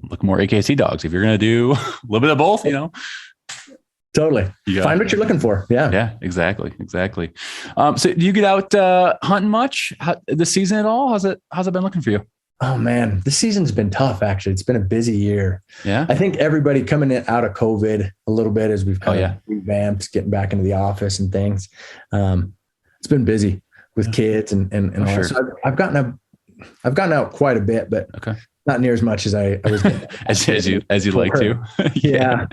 look more AKC dogs. If you're going to do a little bit of both, totally find what you're looking for. Yeah, exactly. So do you get out hunting much this season at all? How's it been looking for you? Oh man, this season's been tough. Actually, it's been a busy year. Yeah. I think everybody coming out of COVID a little bit as we've kind of revamped, getting back into the office and things. It's been busy with kids and all. Sure. So I've gotten out quite a bit, but not near as much as I was getting as you'd like to. Yeah.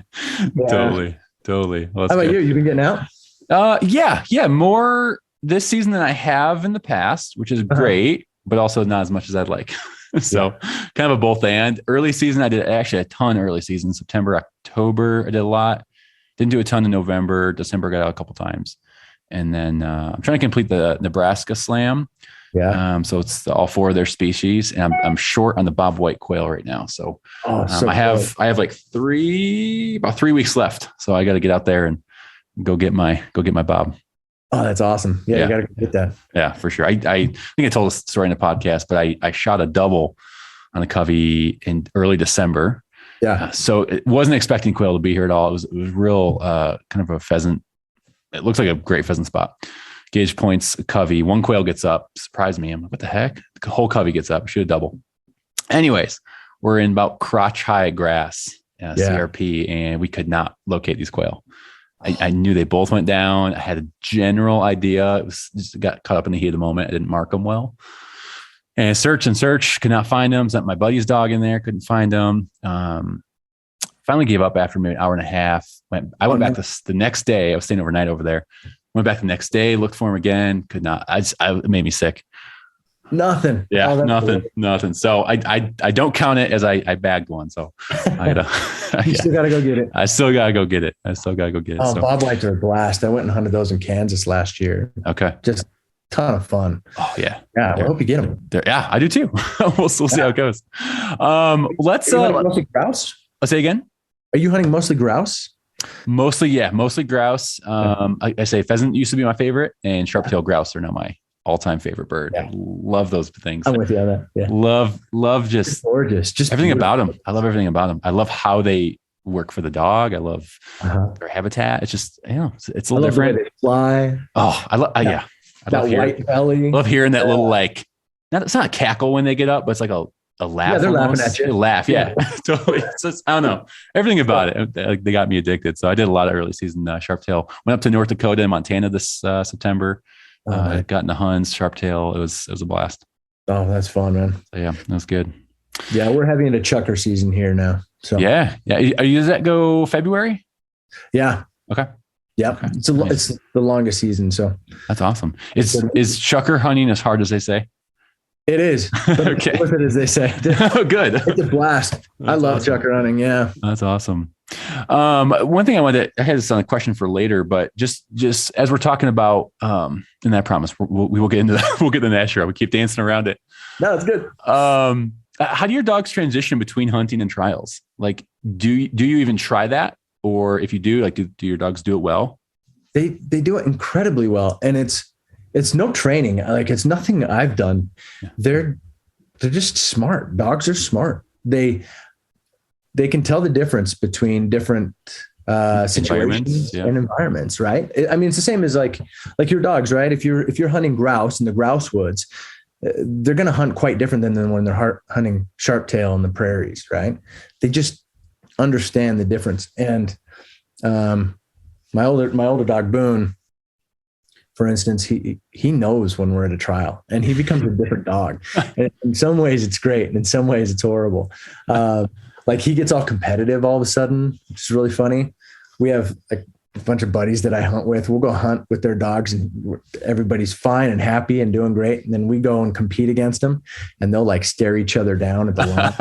Totally. Well, how about you? You've been getting out? Yeah. More this season than I have in the past, which is great, but also not as much as I'd like. So kind of a both and. Early season, I did actually a ton early season. September, October, I did a lot. Didn't do a ton in November. December, got out a couple times. And then I'm trying to complete the Nebraska Slam. Yeah. So it's all 4 of their species, and I'm short on the Bob White quail right now. So, I have like about 3 weeks left. So I got to get out there and go get my Bob. Oh, that's awesome. Yeah. You got to get that. Yeah, for sure. I think I told this story in the podcast, but I shot a double on a covey in early December. Yeah. So it wasn't expecting quail to be here at all. It was real kind of a pheasant. It looks like a great pheasant spot. Gauge points, covey. One quail gets up. Surprised me. I'm like, what the heck? The whole covey gets up. Shoot a double. Anyways, we're in about crotch high grass, CRP, and we could not locate these quail. I knew they both went down. I had a general idea. It was just got caught up in the heat of the moment. I didn't mark them well. And search, could not find them. Sent my buddy's dog in there, couldn't find them. Finally gave up after maybe an hour and a half. I went back the next day. I was staying overnight over there. Went back the next day, looked for him again, could not. It made me sick. Nothing. Yeah, nothing. So I don't count it as I bagged one. So I gotta. You still gotta go get it. I still gotta go get it. Oh, Bob Whites are a blast. I went and hunted those in Kansas last year. Okay. Just a ton of fun. Oh yeah. Yeah. I hope you get them. Yeah, I do too. we'll see how it goes. Let's mostly grouse. Let's say again. Are you hunting mostly grouse? Mostly grouse. I say pheasant used to be my favorite, and sharp-tailed grouse are now my all-time favorite bird. I love those things. I'm with you on that. Yeah. Love just gorgeous. Just everything about them. I love everything about them. I love how they work for the dog. I love their habitat. It's just, it's a little different. The way they fly. Oh, I love, I love white belly. Love hearing that little, it's not a cackle when they get up, but it's like a laugh. Yeah, they're laughing at you. They laugh. Yeah. Totally. So I don't know. Everything about it. They got me addicted. So I did a lot of early season sharp-tail. Went up to North Dakota and Montana this September. Got into hunts, sharp-tail. It was a blast. Oh, that's fun, man. So yeah, that was good. Yeah, we're having a chucker season here now. So yeah. Does that go February? Yeah. Okay. Yeah. Okay. It's the longest season. So that's awesome. Is chucker hunting as hard as they say? It is. Okay. Worth it, as they say. Oh, good. It's a blast. I love awesome. chuck running. Yeah. That's awesome. One thing I had this on a question for later, but just as we're talking about, and I promise we will get into that. We'll get to the NSTRA. We keep dancing around it. No, it's good. How do your dogs transition between hunting and trials? Like, do you even try that? Or if you do, like, do your dogs do it well? They do it incredibly well. And it's no training. Like, it's nothing I've done. Yeah. They're just smart. Dogs are smart. They can tell the difference between different situations and environments, right? I mean, it's the same as like your dogs, right? If you're hunting grouse in the grouse woods, they're going to hunt quite different than when they're hunting sharptail in the prairies, right? They just understand the difference. And my older dog Boone, for instance, he knows when we're at a trial, and he becomes a different dog. And in some ways it's great, and in some ways it's horrible. Like, he gets all competitive all of a sudden, which is really funny. We have like a bunch of buddies that I hunt with. We'll go hunt with their dogs, and everybody's fine and happy and doing great. And then we go and compete against them, and they'll like stare each other down at the line.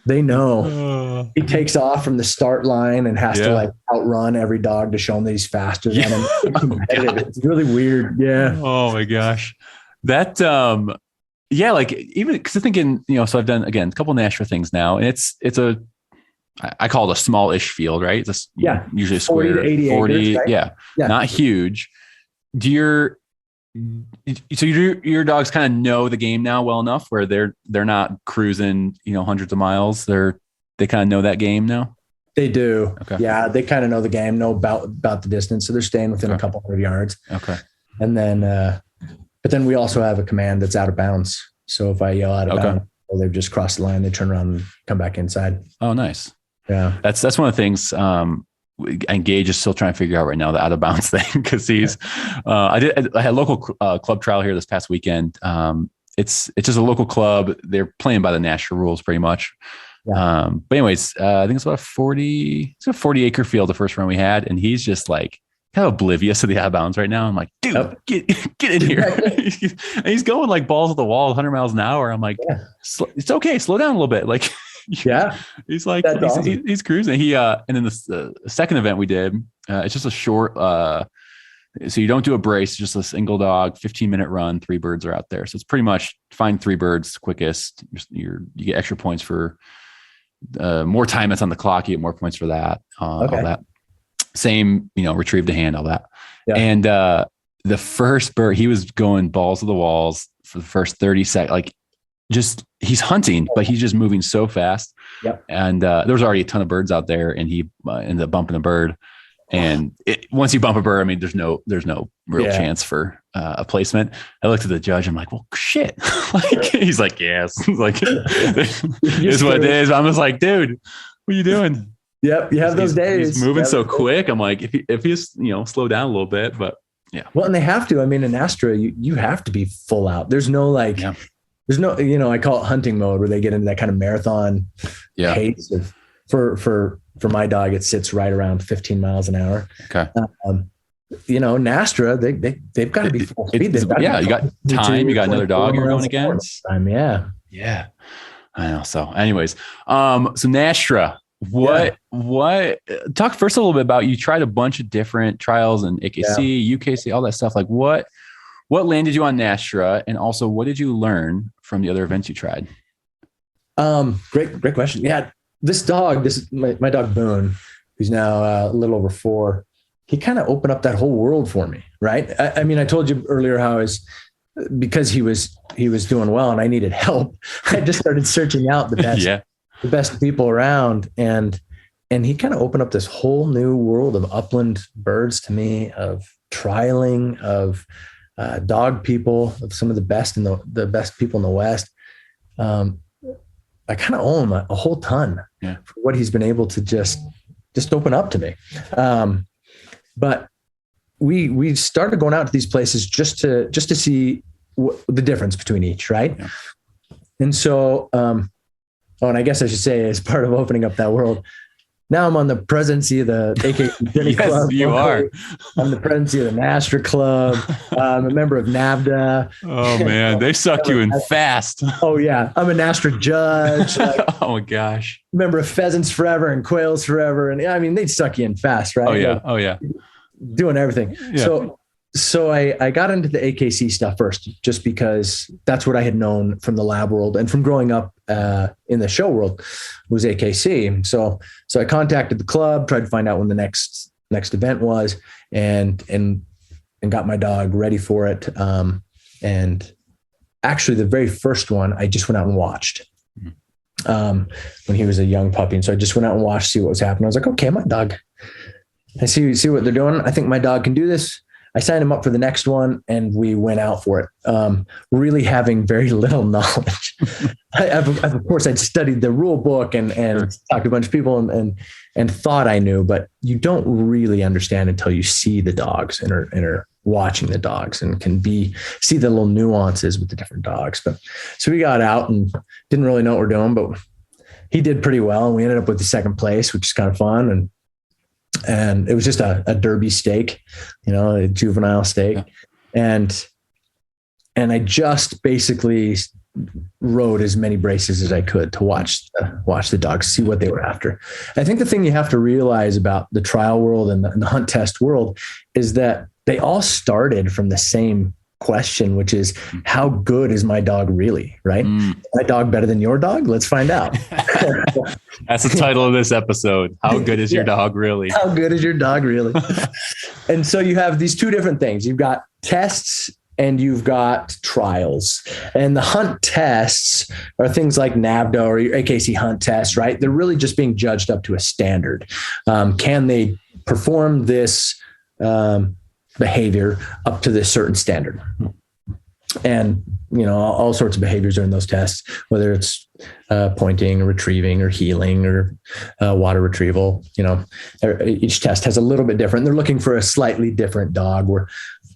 They know he takes off from the start line and has to like outrun every dog to show him that he's faster than him. It's really weird. Yeah. Oh my gosh. That, like, even because I'm thinking, so I've done, again, a couple of NSTRA things now, and it's I call it a small-ish field, right? It's usually a square 40 to 80 acres, right? Yeah, not huge. So your dogs kind of know the game now well enough where they're not cruising, hundreds of miles. They kind of know that game now. They do. Okay. Yeah, they kind of know the game, know about the distance, so they're staying within a couple hundred yards. Okay. And then, but then we also have a command that's out of bounds. So if I yell out of bounds, or they've just crossed the line, they turn around and come back inside. Oh, nice. Yeah, that's one of the things. And Gage is still trying to figure out right now the out of bounds thing, because he's. I had a local club trial here this past weekend. It's just a local club. They're playing by the NSTRA rules pretty much. Yeah. But anyways, I think it's about a 40 acre field the first run we had, and he's just like kind of oblivious to the out of bounds right now. I'm like, dude, get in here. And he's going like balls to the wall, 100 miles an hour. I'm like, it's okay, slow down a little bit, like. Yeah, he's like he's cruising. He and then the second event we did, it's just a short. So you don't do a brace, just a single dog, 15-minute run. 3 birds are out there, so it's pretty much find 3 birds quickest. You get extra points for more time that's on the clock. You get more points for that. All that same, retrieve to hand, all that. Yeah. And the first bird, he was going balls to the walls for the first 30 seconds, like. Just he's hunting, but he's just moving so fast. Yep. And there was already a ton of birds out there, and he ended up bumping a bird. And once you bump a bird, I mean, there's no real chance for a placement. I looked at the judge. I'm like, well, shit. Like, he's like, yes. Like, it's what it is. I'm just like, dude, what are you doing? Yep. You have those days. He's moving so quick. I'm like, if he's slow down a little bit, but yeah. Well, and they have to. I mean, in NSTRA, you have to be full out. There's no like. Yeah. There's no, I call it hunting mode, where they get into that kind of marathon pace. For my dog, it sits right around 15 miles an hour. Okay. NSTRA, they've got to be full speed. You got time. You got another dog you're going against. Yeah. I know. So anyways, so NSTRA, what talk first a little bit about, you tried a bunch of different trials and AKC, UKC, all that stuff. Like what landed you on NSTRA, and also what did you learn from the other events you tried? Great question. Yeah. This dog, my dog Boone, who's now a little over 4, he kind of opened up that whole world for me. Right. I mean, I told you earlier how because he was doing well and I needed help. I just started searching out the best people around, and he kind of opened up this whole new world of upland birds to me, of trialing, of dog people, of some of the best the best people in the West. I kind of owe him a whole ton for what he's been able to just open up to me. But we started going out to these places just to see the difference between each, right? Yeah. And so, and I guess I should say, as part of opening up that world, now I'm on the presidency of the AKC Yes, Club. you are. I'm the presidency of the NSTRA Club. I'm a member of NAVDA. Oh man, they suck you in fast. Oh yeah, I'm a NSTRA judge. Oh my gosh. Member of Pheasants Forever and Quails Forever, and I mean they'd suck you in fast, right? Oh yeah. Oh yeah. Doing everything. Yeah. So I got into the AKC stuff first, just because that's what I had known from the lab world and from growing up in the show world was AKC. So I contacted the club, tried to find out when the next event was, and got my dog ready for it. And actually, the very first one, I just went out and watched when he was a young puppy, and so I just went out and watched, see what was happening. I was like, okay, my dog. I see what they're doing. I think my dog can do this. I signed him up for the next one and we went out for it. Really having very little knowledge. Of course, I'd studied the rule book and talked to a bunch of people and thought I knew, but you don't really understand until you see the dogs and are watching the dogs and can see the little nuances with the different dogs. But so we got out and didn't really know what we're doing, but he did pretty well. And we ended up with the second place, which is kind of fun. And it was just a derby stake, a juvenile stake. Yeah. And I just basically rode as many braces as I could to watch the dogs, see what they were after. I think the thing you have to realize about the trial world and the hunt test world is that they all started from the same question, which is, how good is my dog really, right? My dog better than your dog? Let's find out. That's the title of this episode. How good is your dog really? How good is your dog really? And so you have these two different things. You've got tests and you've got trials. And the hunt tests are things like NAVDA or your AKC hunt test, right? They're really just being judged up to a standard. Can they perform this behavior up to this certain standard? And, all sorts of behaviors are in those tests, whether it's pointing or retrieving or healing or water retrieval. Each test has a little bit different. They're looking for a slightly different dog. Where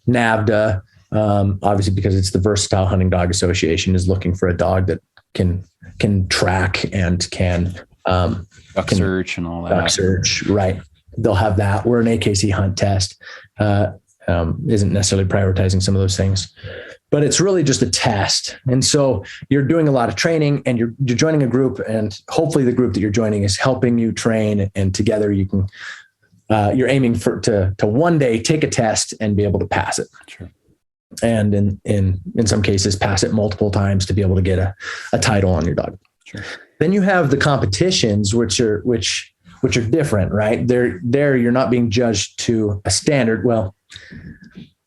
NAVDA, obviously because it's the Versatile Hunting Dog Association, is looking for a dog that can track and can search and all that. Duck search, right? They'll have that. Where an AKC hunt test isn't necessarily prioritizing some of those things, but it's really just a test. And so you're doing a lot of training and you're joining a group, and hopefully the group that you're joining is helping you train, and together you can, you're aiming to one day take a test and be able to pass it. Sure. And in some cases pass it multiple times to be able to get a title on your dog. Sure. Then you have the competitions, which are different, right? There you're not being judged to a standard. Well,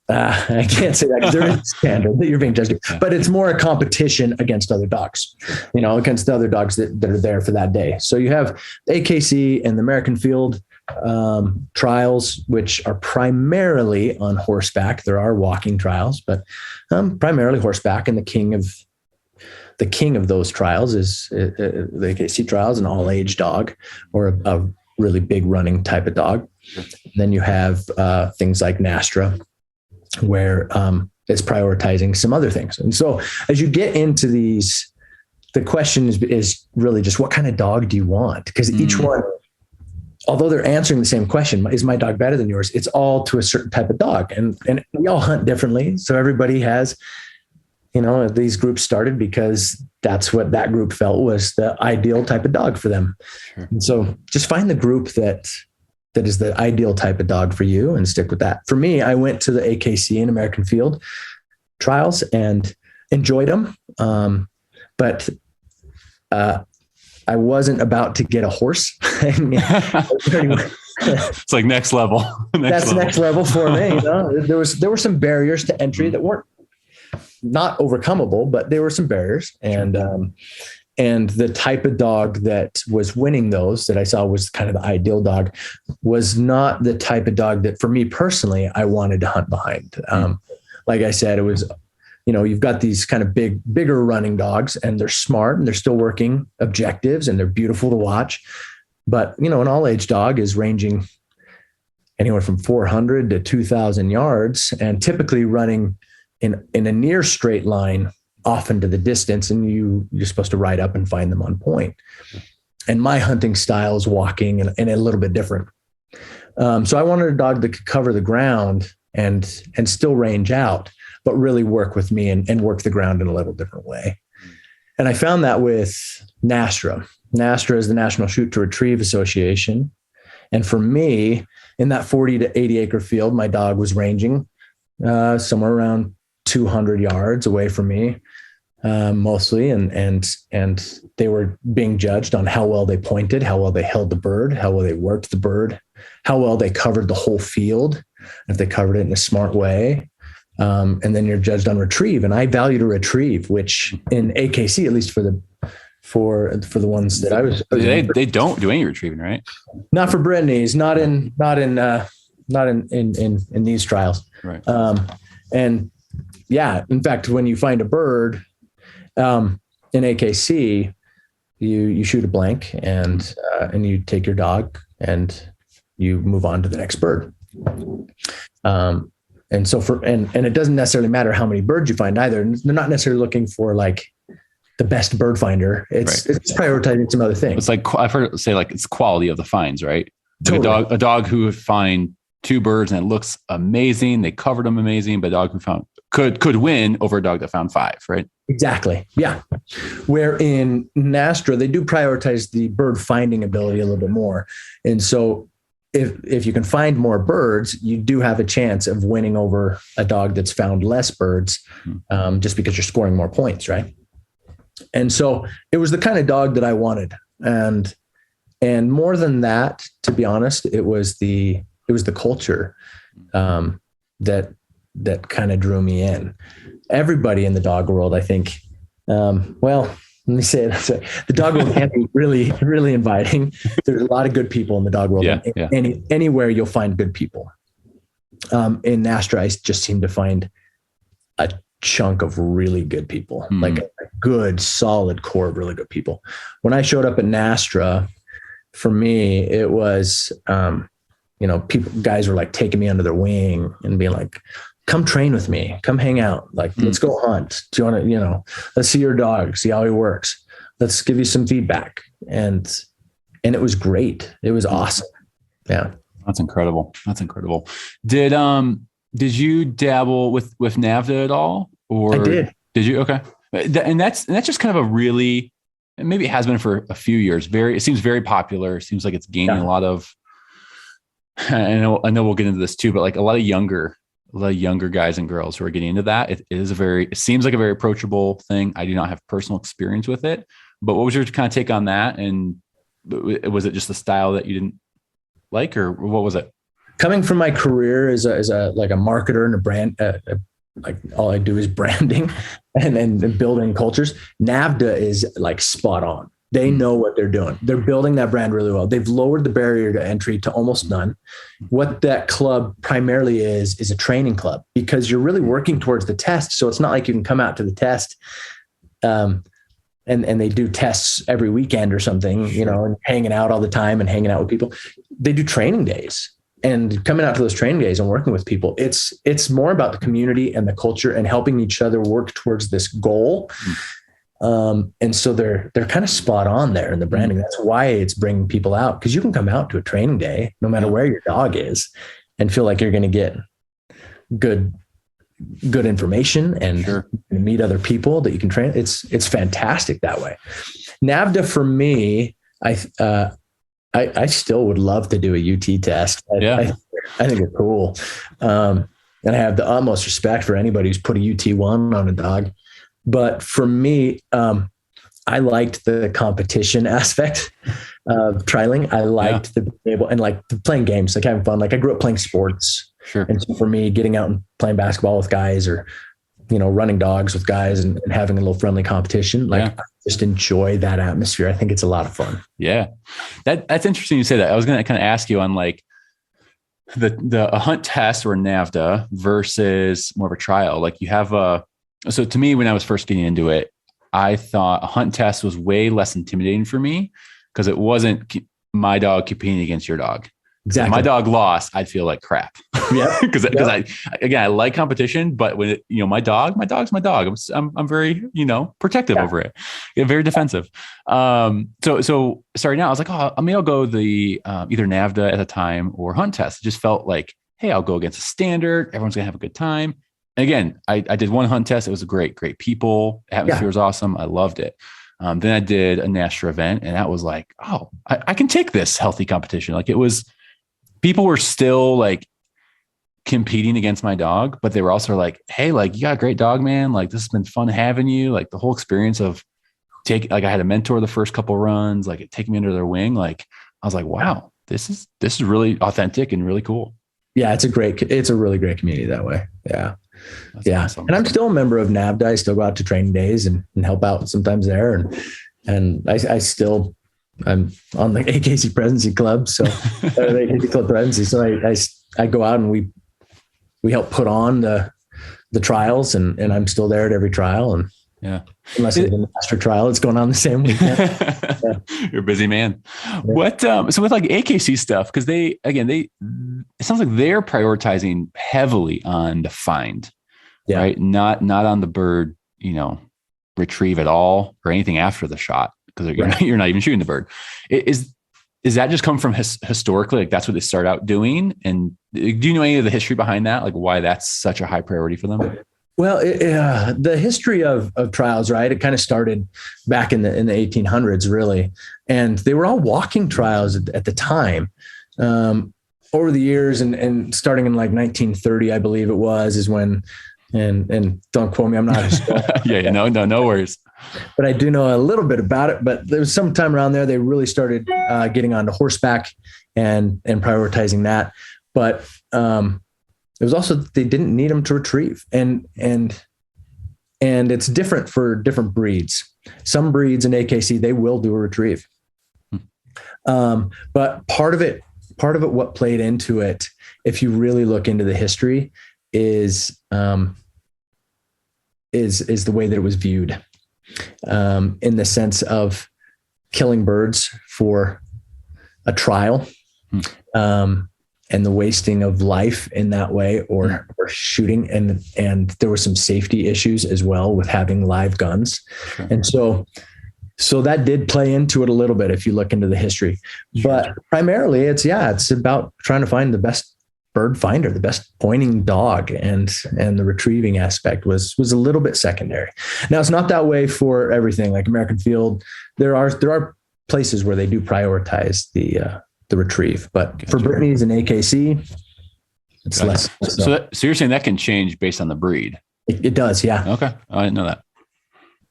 I can't say that because there is a standard that you're being judged to, but it's more a competition against other dogs, against the other dogs that are there for that day. So you have the AKC and the American Field trials, which are primarily on horseback. There are walking trials, but primarily horseback. And the king of those trials is the AKC trials, an all age dog or a really big running type of dog. Then you have things like NSTRA, where it's prioritizing some other things. And so as you get into these, the question is really just, what kind of dog do you want? Because each one, although they're answering the same question, is my dog better than yours? It's all to a certain type of dog. And we all hunt differently. So everybody has, these groups started because that's what that group felt was the ideal type of dog for them. Sure. And so just find the group that is the ideal type of dog for you and stick with that. For me, I went to the AKC and American Field trials and enjoyed them. But I wasn't about to get a horse. It's like next level. Next level for me. There were some barriers to entry that weren't not overcomable, but there were some barriers. And the type of dog that was winning those that I saw was kind of the ideal dog was not the type of dog that for me personally, I wanted to hunt behind. Like I said, it was, you've got these kind of bigger running dogs, and they're smart and they're still working objectives and they're beautiful to watch. But, an all age dog is ranging anywhere from 400 to 2,000 yards and typically running in a near straight line off into the distance, and you're supposed to ride up and find them on point. and my hunting style is walking and a little bit different. So I wanted a dog that could cover the ground and still range out, but really work with me and work the ground in a little different way. And I found that with NSTRA. NSTRA is the National Shoot to Retrieve Association. And for me, in that 40 to 80 acre field, my dog was ranging somewhere around 200 yards away from me, mostly. And they were being judged on how well they pointed, how well they held the bird, how well they worked the bird, how well they covered the whole field, if they covered it in a smart way. And then you're judged on retrieve. And I valued a retrieve, which in AKC, at least for the ones that I was, they don't do any retrieving, right? Not for Brittany's, not in these trials. Right. And yeah, in fact, when you find a bird, in AKC, you shoot a blank and you take your dog and you move on to the next bird. And so and it doesn't necessarily matter how many birds you find either. They're not necessarily looking for like the best bird finder. It's prioritizing some other things. It's like, I've heard it say like it's quality of the finds, right? Like Totally. a dog who would find 2 birds and it looks amazing. They covered them amazing, but a dog who found could win over a dog that found 5, right? Exactly. Yeah. Where in NSTRA, they do prioritize the bird finding ability a little bit more. And so if you can find more birds, you do have a chance of winning over a dog that's found less birds, just because you're scoring more points, right? And so it was the kind of dog that I wanted. And more than that, to be honest, it was the culture that kind of drew me in. Everybody in the dog world, I think, let me say it. The dog world can be really, really inviting. There's a lot of good people in the dog world. Yeah. Anywhere you'll find good people. In NSTRA, I just seem to find a chunk of really good people, like a good, solid core of really good people. When I showed up at NSTRA, for me, it was, guys were like taking me under their wing and being like, come train with me, come hang out. Like, let's go hunt. Do you want to, let's see your dog, see how he works. Let's give you some feedback. And it was great. It was awesome. Yeah. That's incredible. Did you dabble with NAVDA at all? Or I did. Did you? Okay. And that's just kind of a really, maybe it has been for a few years. It seems very popular. It seems like it's gaining a lot of, I know we'll get into this too, but like a lot of younger guys and girls who are getting into that. It seems like a very approachable thing. I do not have personal experience with it, but what was your kind of take on that? And was it just the style that you didn't like, or what was it? Coming from my career as a marketer and a brand, like all I do is branding and building cultures. NAVDA is like spot on. They know what they're doing. They're building that brand really well. They've lowered the barrier to entry to almost none. What that club primarily is a training club, because you're really working towards the test. So it's not like you can come out to the test, and they do tests every weekend or something, and hanging out all the time and hanging out with people. They do training days, and coming out to those training days and working with people. It's more about the community and the culture and helping each other work towards this goal. And so they're kind of spot on there in the branding. That's why it's bringing people out, because you can come out to a training day, no matter where your dog is, and feel like you're going to get good information and meet other people that you can train. It's fantastic that way. NAVDA for me, I still would love to do a UT test. I think it's cool. And I have the utmost respect for anybody who's put a UT1 on a dog. But for me, I liked the competition aspect of trialing. I liked the able and like playing games, like having fun. Like I grew up playing sports. Sure. And so for me, getting out and playing basketball with guys, or, running dogs with guys and having a little friendly competition, I just enjoy that atmosphere. I think it's a lot of fun. Yeah. That's interesting you say that. I was going to kind of ask you on like a hunt test or NAVDA versus more of a trial. Like you have so to me, when I was first getting into it, I thought a hunt test was way less intimidating for me because it wasn't my dog competing against your dog. Exactly. If my dog lost, I'd feel like crap. Yeah. Because I like competition, but when my dog's my dog. I'm very, protective over it. Yeah, very defensive. So starting out, I was like, I'll go the either NAVDA at the time or Hunt Test. It just felt like, hey, I'll go against a standard. Everyone's gonna have a good time. And again, I did one Hunt Test. It was great people. Atmosphere was awesome. I loved it. Then I did a NSTRA event, and that was like, I can take this healthy competition. Like people were still like competing against my dog, but they were also like, hey, like you got a great dog, man. Like this has been fun having you. Like the whole experience of I had a mentor the first couple runs, like taking me under their wing. Like I was like, wow, this is really authentic and really cool. Yeah. It's a really great community that way. Yeah. That's yeah. Awesome. And I'm still a member of NAVDA. I still go out to training days and help out sometimes there. And I'm on the AKC Presidency Club. So the AKC Club Presidency. So I go out and we help put on the trials and I'm still there at every trial. And yeah, unless it's the master trial, it's going on the same weekend. Yeah. You're a busy man. Yeah. What, so with like AKC stuff, cause it sounds like they're prioritizing heavily on the find, right? Not on the bird, retrieve at all or anything after the shot. Cause you're not even shooting the bird. Is that just come from historically? Like that's what they start out doing. And do you know any of the history behind that? Like why that's such a high priority for them? Well, the history of trials, right? It kind of started back in the 1800s, really, and they were all walking trials at the time. Over the years, and starting in like 1930, I believe it was, is when. And don't quote me, I'm not a historian. No worries. But I do know a little bit about it. But there was some time around there they really started getting onto horseback and prioritizing that. But it was also they didn't need them to retrieve, and it's different for different breeds. Some breeds in AKC they will do a retrieve, but part of it, what played into it, if you really look into the history, is the way that it was viewed, in the sense of killing birds for a trial. And the wasting of life in that way, or shooting. And there were some safety issues as well with having live guns. Sure. And so that did play into it a little bit if you look into the history, but primarily it's about trying to find the best bird finder, the best pointing dog, and the retrieving aspect was a little bit secondary. Now it's not that way for everything. Like American Field, there are places where they do prioritize the retrieve, but for Brittany's and AKC, it's less. So you're saying that can change based on the breed? It does. Yeah. Okay. I didn't know that.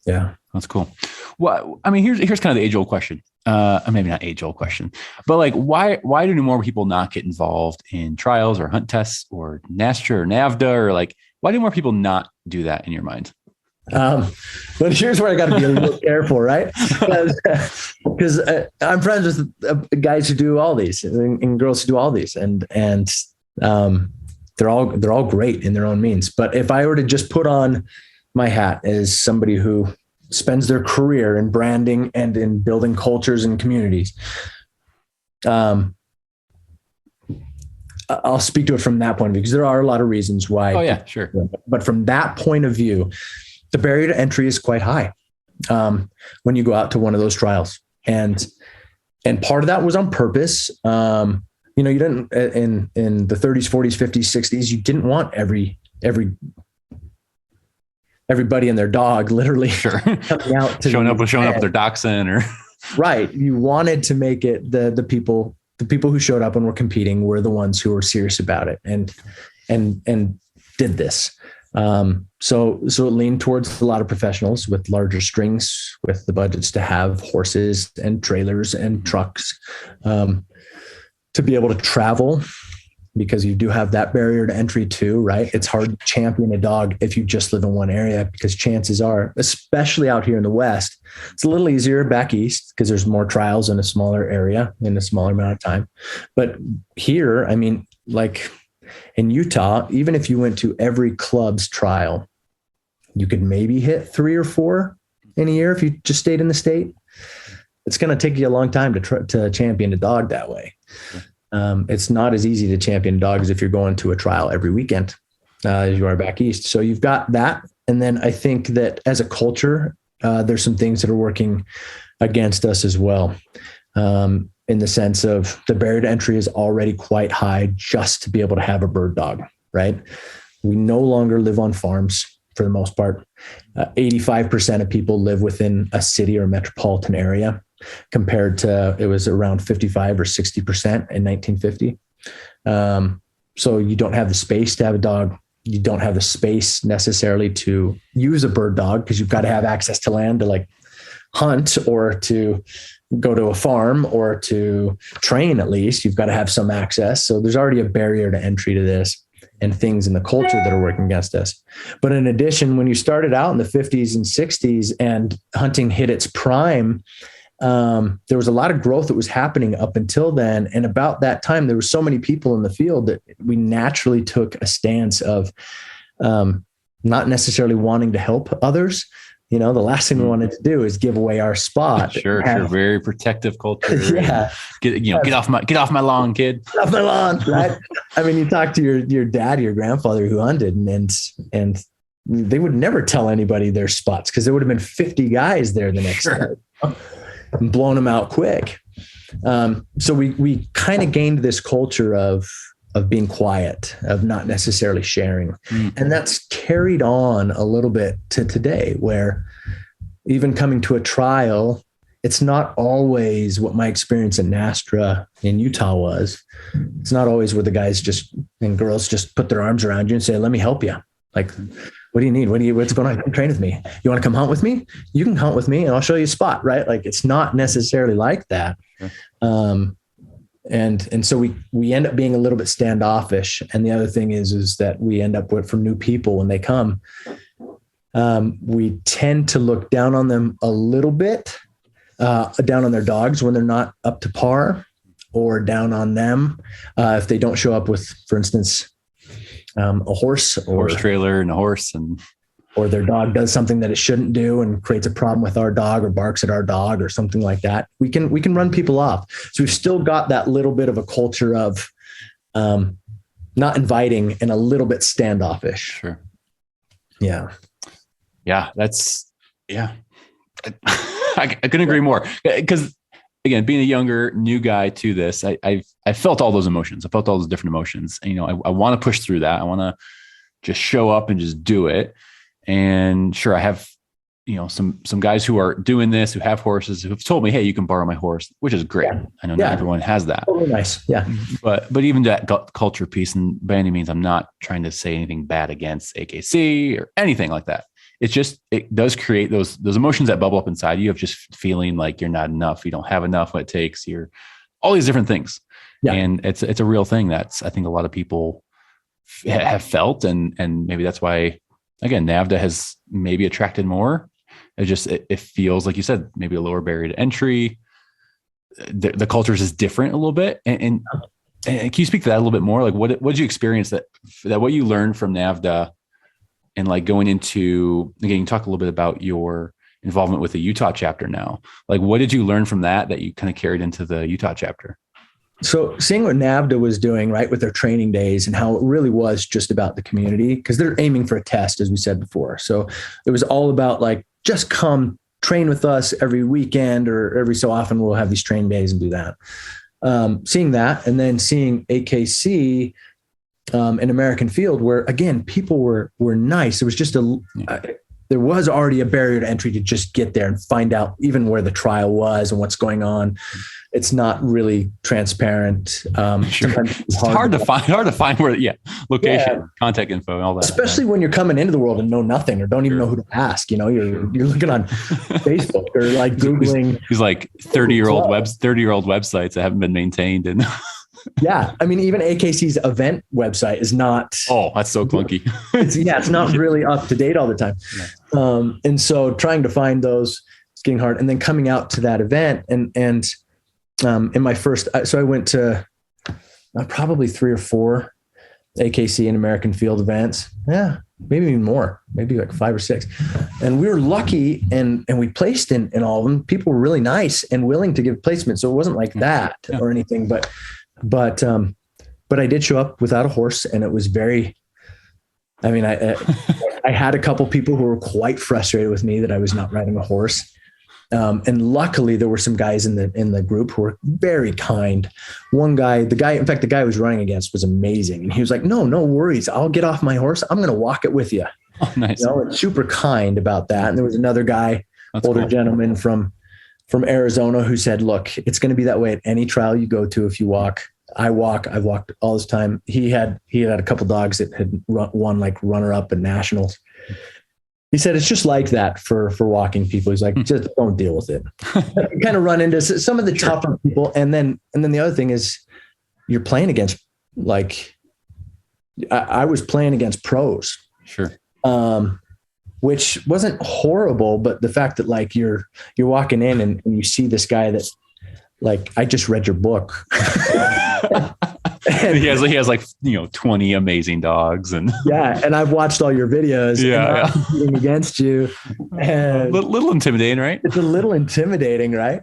Yeah. That's cool. Well, I mean, here's kind of the age old question. Maybe not age old question, but like, why do more people not get involved in trials or hunt tests or NSTRA or NAVDA, or like, why do more people not do that in your mind? But here's where I got to be a little careful, right? Because I'm friends with guys who do all these and girls who do all these, and they're all great in their own means. But if I were to just put on my hat as somebody who spends their career in branding and in building cultures and communities, I'll speak to it from that point of view, because there are a lot of reasons why. Oh yeah, sure. But from that point of view, the barrier to entry is quite high when you go out to one of those trials. And part of that was on purpose. You didn't in the 30s, 40s, 50s, 60s, you didn't want everybody and their dog literally coming out to showing up with their dachshund or right. You wanted to make it the people who showed up and were competing were the ones who were serious about it and did this. So it leaned towards a lot of professionals with larger strings, with the budgets to have horses and trailers and trucks, to be able to travel, because you do have that barrier to entry too, right? It's hard to champion a dog if you just live in one area, because chances are, especially out here in the West, it's a little easier back East because there's more trials in a smaller area in a smaller amount of time. But here, I mean, like in Utah, even if you went to every club's trial, you could maybe hit 3 or 4 in a year if you just stayed in the state. It's going to take you a long time to champion a dog that way. It's not as easy to champion dogs if you're going to a trial every weekend as you are back east. So you've got that. And then I think that as a culture, there's some things that are working against us as well. In the sense of the barrier to entry is already quite high just to be able to have a bird dog, right? We no longer live on farms for the most part. 85% of people live within a city or metropolitan area compared to, it was around 55 or 60% in 1950. So you don't have the space to have a dog. You don't have the space necessarily to use a bird dog because you've got to have access to land to like hunt or to go to a farm or to train. At least you've got to have some access. So there's already a barrier to entry to this and things in the culture that are working against us. But in addition, when you started out in the 50s and 60s and hunting hit its prime, there was a lot of growth that was happening up until then. And about that time, there were so many people in the field that we naturally took a stance of not necessarily wanting to help others. You know, the last thing we wanted to do is give away our spot. Sure. Very protective culture. Yeah. Get off my lawn, kid. Get off my lawn, right? I mean, you talk to your dad, your grandfather who hunted, and they would never tell anybody their spots because there would have been 50 guys there the next day and blown them out quick. So we kind of gained this culture of being quiet, of not necessarily sharing. And that's carried on a little bit to today, where even coming to a trial, it's not always what my experience in NSTRA in Utah was. It's not always where the guys and girls just put their arms around you and say, let me help you. Like, what do you need? What's going on? Come train with me. You want to come hunt with me? You can hunt with me and I'll show you a spot, right? Like, it's not necessarily like that. And so we end up being a little bit standoffish. And the other thing is that we end up with, from new people when they come, we tend to look down on them a little bit, down on their dogs when they're not up to par, or down on them if they don't show up with, for instance, a horse or horse trailer and a horse, or their dog does something that it shouldn't do and creates a problem with our dog or barks at our dog or something like that. We can run people off. So we've still got that little bit of a culture of not inviting and a little bit standoffish. Sure. Yeah. Yeah. I couldn't agree more, because again, being a younger, new guy to this, I felt all those emotions. I felt all those different emotions. And, I want to push through that. I want to just show up and just do it. And sure, I have, some guys who are doing this, who have horses, who've told me, hey, you can borrow my horse, which is great. Yeah. I know not everyone has that. Totally nice. Yeah. But even that culture piece, and by any means, I'm not trying to say anything bad against AKC or anything like that. It's just, it does create those emotions that bubble up inside you of just feeling like you're not enough. You don't have enough, what it takes. You're all these different things. Yeah. And it's a real thing that's, I think a lot of people have felt. And maybe that's why, again, NAVHDA has maybe attracted more. It feels like you said, maybe a lower barrier to entry. The culture is just different a little bit. And can you speak to that a little bit more? Like what did you experience that what you learned from NAVHDA, and like going into, again, you talk a little bit about your involvement with the Utah chapter now. Like, what did you learn from that you kind of carried into the Utah chapter? So seeing what NAVHDA was doing, right, with their training days and how it really was just about the community, because they're aiming for a test, as we said before. So it was all about like, just come train with us every weekend, or every so often we'll have these training days and do that. Seeing that, and then seeing AKC in American Field, where again, people were nice. It was just there was already a barrier to entry to just get there and find out even where the trial was and what's going on. It's not really transparent. Sure. It's hard to find where, location, contact info, and all that. Especially when you're coming into the world and know nothing or don't even know who to ask. You're looking on Facebook or like Googling. These like 30-year-old websites that haven't been maintained. And yeah, I mean, even AKC's event website is not. Oh, that's so clunky. It's not really up to date all the time. Yeah. And so trying to find those, it's getting hard. And then coming out to that event and in my first, so I went to probably 3 or 4 AKC and American Field events. Yeah, maybe even more, maybe like 5 or 6. And we were lucky and we placed in all of them. People were really nice and willing to give placement. So it wasn't like that or anything, but but I did show up without a horse, and it was very, I mean, I had a couple people who were quite frustrated with me that I was not riding a horse. And luckily there were some guys in the group who were very kind. In fact, the guy I was running against was amazing. And he was like, no worries. I'll get off my horse. I'm going to walk it with you. Oh, nice. Super kind about that. And there was another guy, older gentleman from Arizona, who said, look, it's going to be that way at any trial you go to. If you walk, I've walked all this time. He had a couple dogs that had won like runner up at nationals. He said, it's just like that for walking people. He's like, just don't deal with it. You kind of run into some of the tougher people. And then the other thing is you're playing against, like, I was playing against pros. Sure. Which wasn't horrible, but the fact that like you're walking in and you see this guy that, like, I just read your book. He has like, 20 amazing dogs, and and I've watched all your videos. I'm competing against you, and little intimidating, right? It's a little intimidating, right?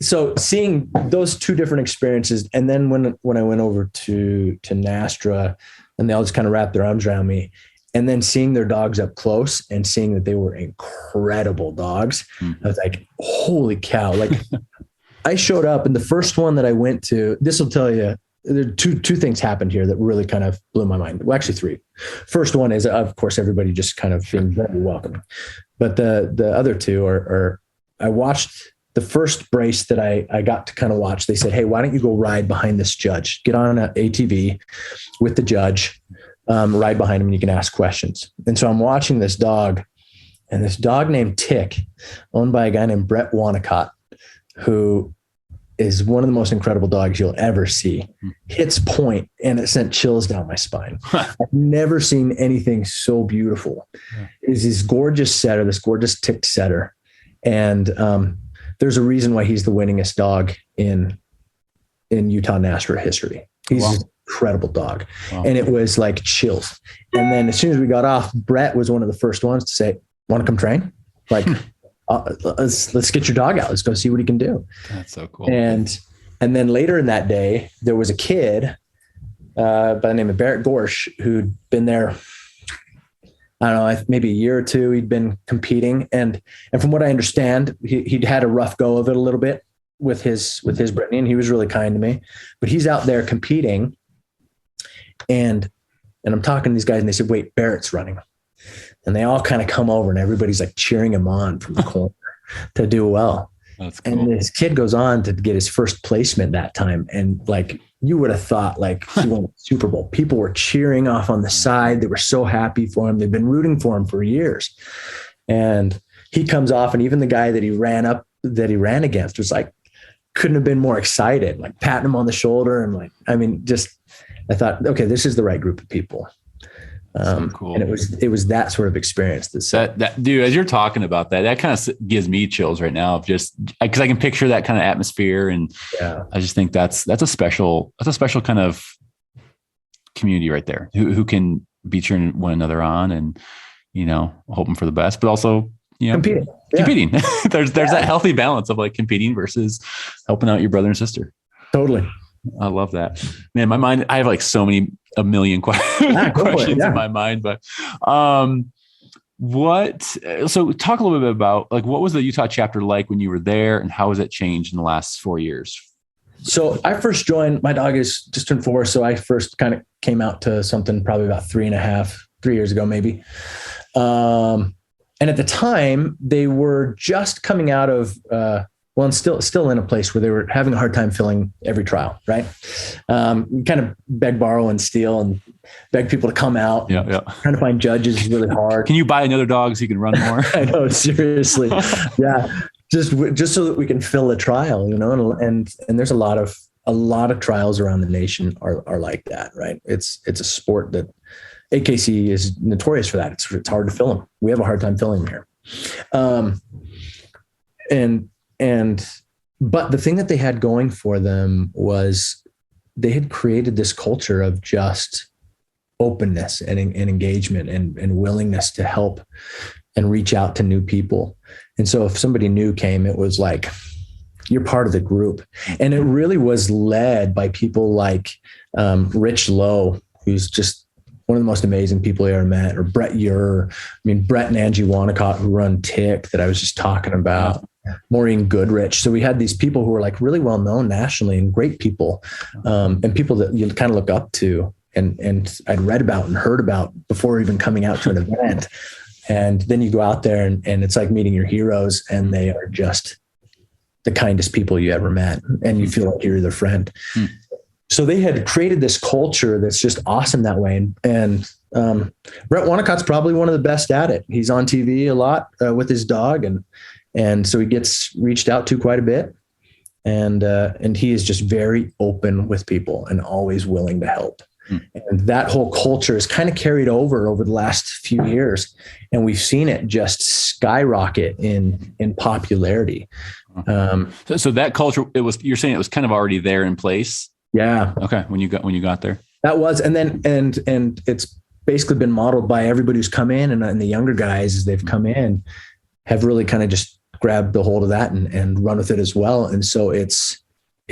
So seeing those two different experiences, and then when I went over to NSTRA, and they all just kind of wrapped their arms around me, and then seeing their dogs up close and seeing that they were incredible dogs, I was like, holy cow! Like, I showed up, and the first one that I went to, this will tell you, there are two things happened here that really kind of blew my mind. Well, actually three. First one is, of course, everybody just kind of being very welcoming. But the other two are I watched the first brace that I got to kind of watch. They said, hey, why don't you go ride behind this judge? Get on an ATV with the judge, ride behind him, and you can ask questions. And so I'm watching this dog, and this dog named Tick, owned by a guy named Brett Wanacott, who is one of the most incredible dogs you'll ever see. Hits point, and it sent chills down my spine. I've never seen anything so beautiful. Is this gorgeous setter, this gorgeous ticked setter. And there's a reason why he's the winningest dog in Utah NSTRA history. He's an incredible dog. Wow. And it was like chills. And then as soon as we got off, Brett was one of the first ones to say, want to come train? Like, let's get your dog out. Let's go see what he can do. That's so cool. And then later in that day, there was a kid by the name of Barrett Gorsh who'd been there, I don't know, maybe a year or two. He'd been competing, and from what I understand, he'd had a rough go of it a little bit with his Brittany, and he was really kind to me. But he's out there competing, and I'm talking to these guys, and they said, "Wait, Barrett's running." And they all kind of come over, and everybody's like cheering him on from the corner to do well. That's cool. And this kid goes on to get his first placement that time. And like, you would have thought like he won the Super Bowl. People were cheering off on the side. They were so happy for him. They've been rooting for him for years. And he comes off, and even the guy that he ran against was like, couldn't have been more excited, like patting him on the shoulder. And like, I mean, I thought, okay, this is the right group of people. So cool. And it was that sort of experience that dude, as you're talking about that kind of gives me chills right now, just because I can picture that kind of atmosphere. And I just think that's a special kind of community right there who can be cheering one another on and, hoping for the best, but also, competing. There's that healthy balance of like competing versus helping out your brother and sister. Totally. I love that, man. My mind, I have like a million questions in my mind, but, so talk a little bit about like, what was the Utah chapter like when you were there, and how has it changed in the last 4 years? So I first joined, my dog is just turned 4. So I first kind of came out to something probably about 3 years ago, maybe. And at the time they were just coming out of, and still in a place where they were having a hard time filling every trial, right? Kind of beg, borrow, and steal, and beg people to come out. Yeah. Trying to find judges is really hard. Can you buy another dog so you can run more? I know, seriously. Yeah. Just so that we can fill a trial, and there's a lot of trials around the nation are like that, right? It's a sport that AKC is notorious for that. It's hard to fill them. We have a hard time filling them here. But the thing that they had going for them was they had created this culture of just openness and engagement and willingness to help and reach out to new people. And so if somebody new came, it was like, you're part of the group. And it really was led by people like Rich Lowe, who's just one of the most amazing people I ever met, or Brett Ure. Brett and Angie Wanacott, who run Tick, that I was just talking about, Maureen Goodrich. So we had these people who were like really well known nationally and great people, and people that you kind of look up to and I'd read about and heard about before even coming out to an event. And then you go out there and it's like meeting your heroes, and they are just the kindest people you ever met. And you feel like you're their friend. So they had created this culture that's just awesome that way. And Brett Wanacott's probably one of the best at it. He's on TV a lot with his dog. And so he gets reached out to quite a bit. And he is just very open with people and always willing to help. And that whole culture is kind of carried over the last few years. And we've seen it just skyrocket in popularity. So that culture, you're saying it was kind of already there in place. Yeah. Okay. When you got there, that was, and then, and it's basically been modeled by everybody who's come in, and the younger guys, as they've come in, have really kind of just grabbed the hold of that and run with it as well. And so it's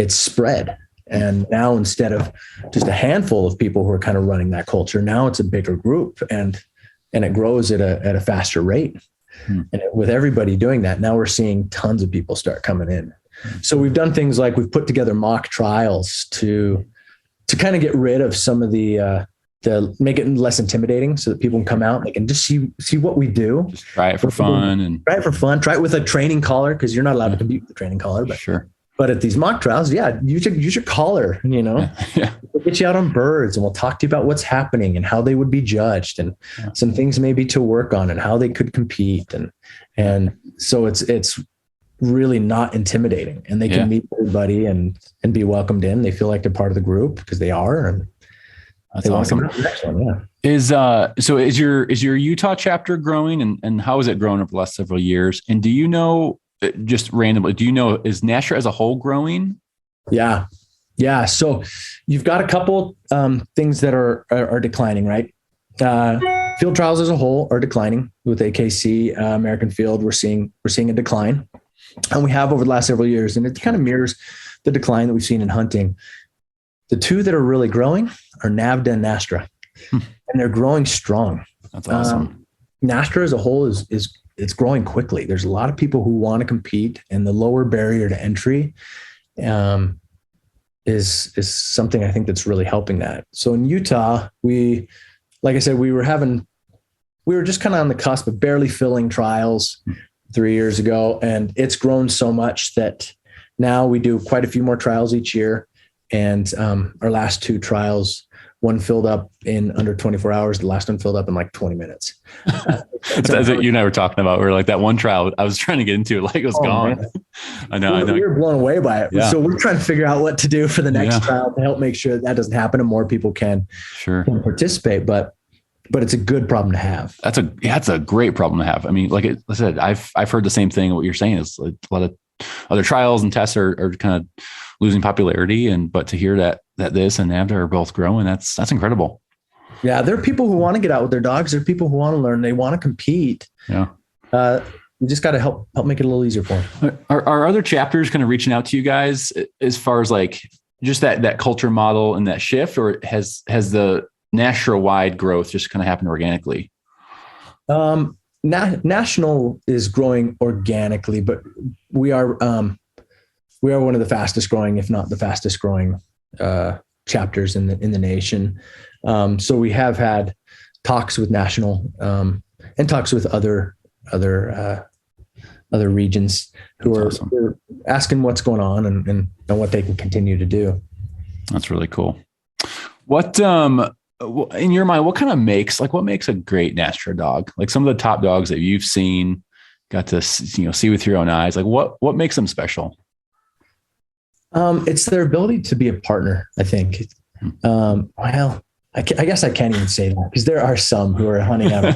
spread. And now, instead of just a handful of people who are kind of running that culture, now it's a bigger group, and it grows at a faster rate. And with everybody doing that, now we're seeing tons of people start coming in. So we've done things like we've put together mock trials to kind of get rid of some of the make it less intimidating, so that people can come out and they can just see what we do. Just try it for fun. Try it with a training collar, because you're not allowed to compete with a training collar. But sure. But at these mock trials, use your collar, We'll get you out on birds, and we'll talk to you about what's happening and how they would be judged, and some things maybe to work on and how they could compete. And so it's really not intimidating, and they can meet everybody and be welcomed in. They feel like they're part of the group because they are. And that's awesome. Is your Utah chapter growing, and how has it grown over the last several years? And do you know, just randomly, is NSTRA as a whole growing? Yeah. So you've got a couple things that are declining, right? Field trials as a whole are declining with AKC, American Field. We're seeing a decline, and we have over the last several years, and it kind of mirrors the decline that we've seen in hunting. The two that are really growing are NAVDA and NSTRA, and they're growing strong. That's awesome. NSTRA as a whole it's growing quickly. There's a lot of people who want to compete, and the lower barrier to entry is something I think that's really helping that. So in Utah, like I said, we were just kind of on the cusp of barely filling trials 3 years ago, and it's grown so much that now we do quite a few more trials each year. And our last two trials, one filled up in under 24 hours. The last one filled up in like 20 minutes. That's what you and I were talking about. We were like, that one trial I was trying to get into, like it was gone. Man. I know. We were blown away by it. Yeah. So we're trying to figure out what to do for the next trial to help make sure that doesn't happen and more people can participate. But it's a good problem to have. That's a great problem to have. I mean, like I said, I've heard the same thing. What you're saying is like a lot of other trials and tests are kind of losing popularity, but to hear that this and NAVDA are both growing, that's incredible. Yeah, there are people who want to get out with their dogs. There are people who want to learn. They want to compete. Yeah, we just got to help make it a little easier for them. Are other chapters kind of reaching out to you guys as far as like just that culture model and that shift, or has the NSTRA wide growth just kind of happened organically? National is growing organically, but we are one of the fastest growing, if not the fastest growing chapters in the nation. So we have had talks with National and talks with other regions who are asking what's going on and what they can continue to do. That's really cool. What in your mind, what makes a great NSTRA dog? Like some of the top dogs that you've seen, got to see with your own eyes. Like what makes them special? It's their ability to be a partner, I think. Well, I guess I can't even say that, because there are some who are hunting out.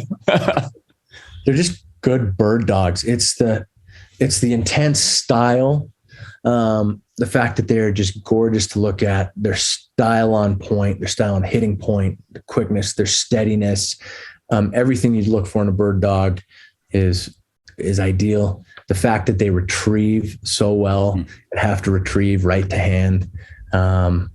They're just good bird dogs. It's the intense style. The fact that they're just gorgeous to look at, their style on point, their style on hitting point, the quickness, their steadiness, everything you'd look for in a bird dog is ideal. the fact that they retrieve so well and have to retrieve right to hand, and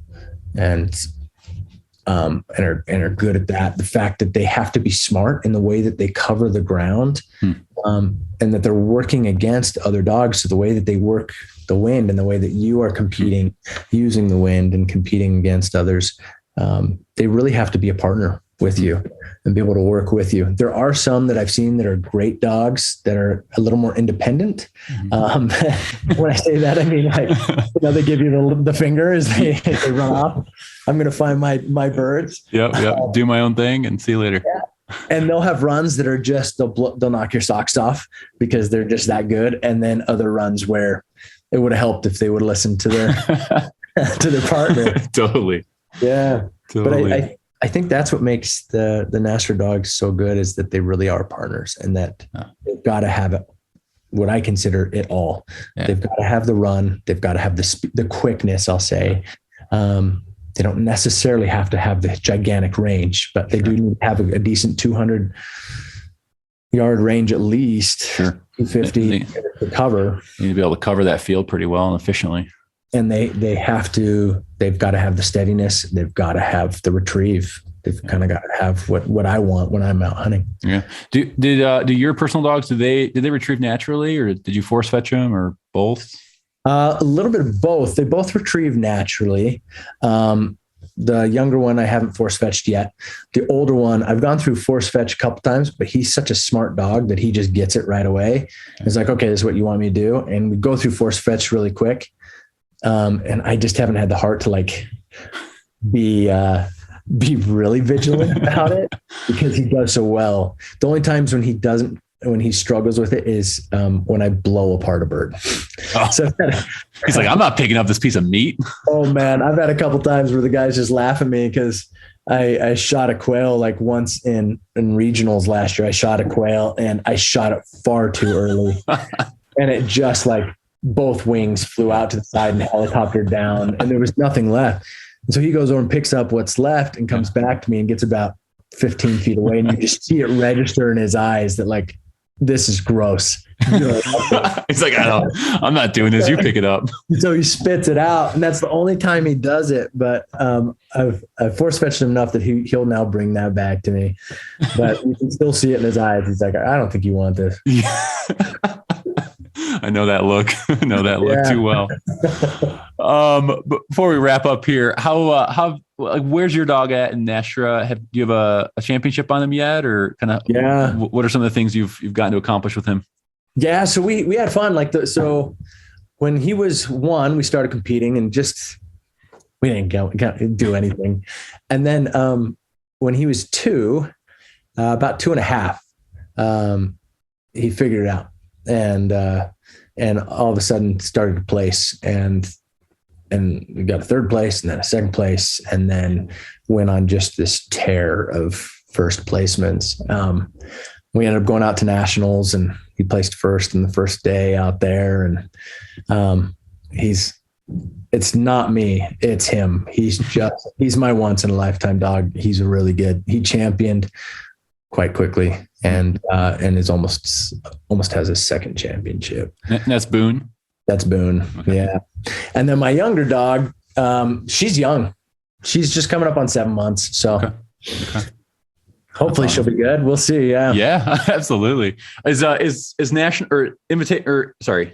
are good at that. The fact that they have to be smart in the way that they cover the ground, and that they're working against other dogs. So the way that they work the wind and the way that you are competing, using the wind and competing against others, they really have to be a partner with you and be able to work with you. There are some that I've seen that are great dogs that are a little more independent. When I say that, I mean, like, they give you the finger as they run off. I'm going to find my birds. Yep. Do my own thing and see you later. Yeah. And they'll have runs that are just, they'll knock your socks off because they're just that good. And then other runs where it would have helped if they would listen to their, to their partner. Totally. Yeah. Totally. But I think that's what makes the NSTRA dogs so good, is that they really are partners, and that they've got to have what I consider it all. Yeah. They've got to have the run. They've got to have the quickness, I'll say. They don't necessarily have to have the gigantic range, but they do need to have a decent 200-yard range at least, 250 to cover. You need to be able to cover that field pretty well and efficiently. And they've got to have the steadiness. They've got to have the retrieve. They've kind of got to have what I want when I'm out hunting. Yeah. Do your personal dogs, did they retrieve naturally, or did you force fetch them, or both? A little bit of both. They both retrieve naturally. The younger one I haven't force fetched yet. The older one, I've gone through force fetch a couple times, but he's such a smart dog that he just gets it right away. He's like, okay, this is what you want me to do. And we go through force fetch really quick. And I just haven't had the heart to be really vigilant about it, because he does so well. The only times when he struggles with it is when I blow apart a bird. Oh. So he's like, I'm not picking up this piece of meat. Oh man, I've had a couple times where the guys just laugh at me because I shot a quail once in regionals last year. I shot a quail and I shot it far too early, and it just both wings flew out to the side and helicoptered down, and there was nothing left. And so he goes over and picks up what's left and comes back to me and gets about 15 feet away. And you just see it register in his eyes that this is gross. He's like, I'm not doing this. You pick it up. So he spits it out, and that's the only time he does it. But I've force fetched him enough that he'll now bring that back to me. But you can still see it in his eyes. He's like, I don't think you want this. I know that look. I know that look too well. Before we wrap up here, where's your dog at in NSTRA? Do you have a championship on him yet, or what are some of the things you've gotten to accomplish with him? Yeah, so we had fun. So when he was 1, we started competing, and we didn't do anything. And then when he was 2, about 2.5, he figured it out. And all of a sudden started to place, and we got a 3rd place and then a 2nd place, and then went on just this tear of first placements. We ended up going out to nationals, and he placed first in the first day out there. And it's not me, it's him. He's my once in a lifetime dog. He's really good. He championed quite quickly, and is almost has a 2nd championship. That's Boone. That's Boone. Okay. Yeah. And then my younger dog, she's young. She's just coming up on 7 months. So hopefully she'll be good. We'll see. Yeah. Yeah, absolutely. Is national or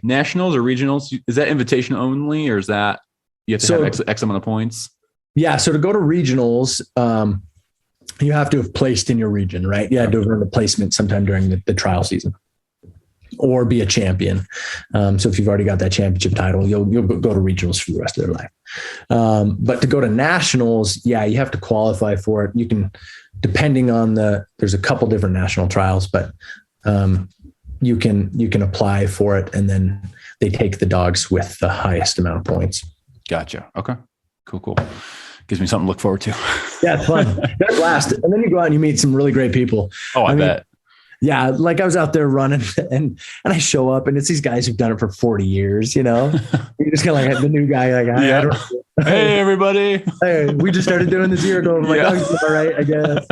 nationals or regionals? Is that invitation only, or is that you have to have X amount of points? Yeah. So to go to regionals, you have to have placed in your region, right? You had to have earned a placement sometime during the trial season, or be a champion. So if you've already got that championship title, you'll go to regionals for the rest of their life. But to go to nationals, you have to qualify for it. You can, depending on there's a couple different national trials, but you can apply for it, and then they take the dogs with the highest amount of points. Gotcha. Okay. Cool. Gives me something to look forward to. Yeah, it's fun. That's last. And then you go out and you meet some really great people. Oh, I bet. Yeah. I was out there running, and I show up, and it's these guys who've done it for 40 years, You're just kind of the new guy. Hey, everybody. Hey, we just started doing this year ago. I'm like, all right, I guess.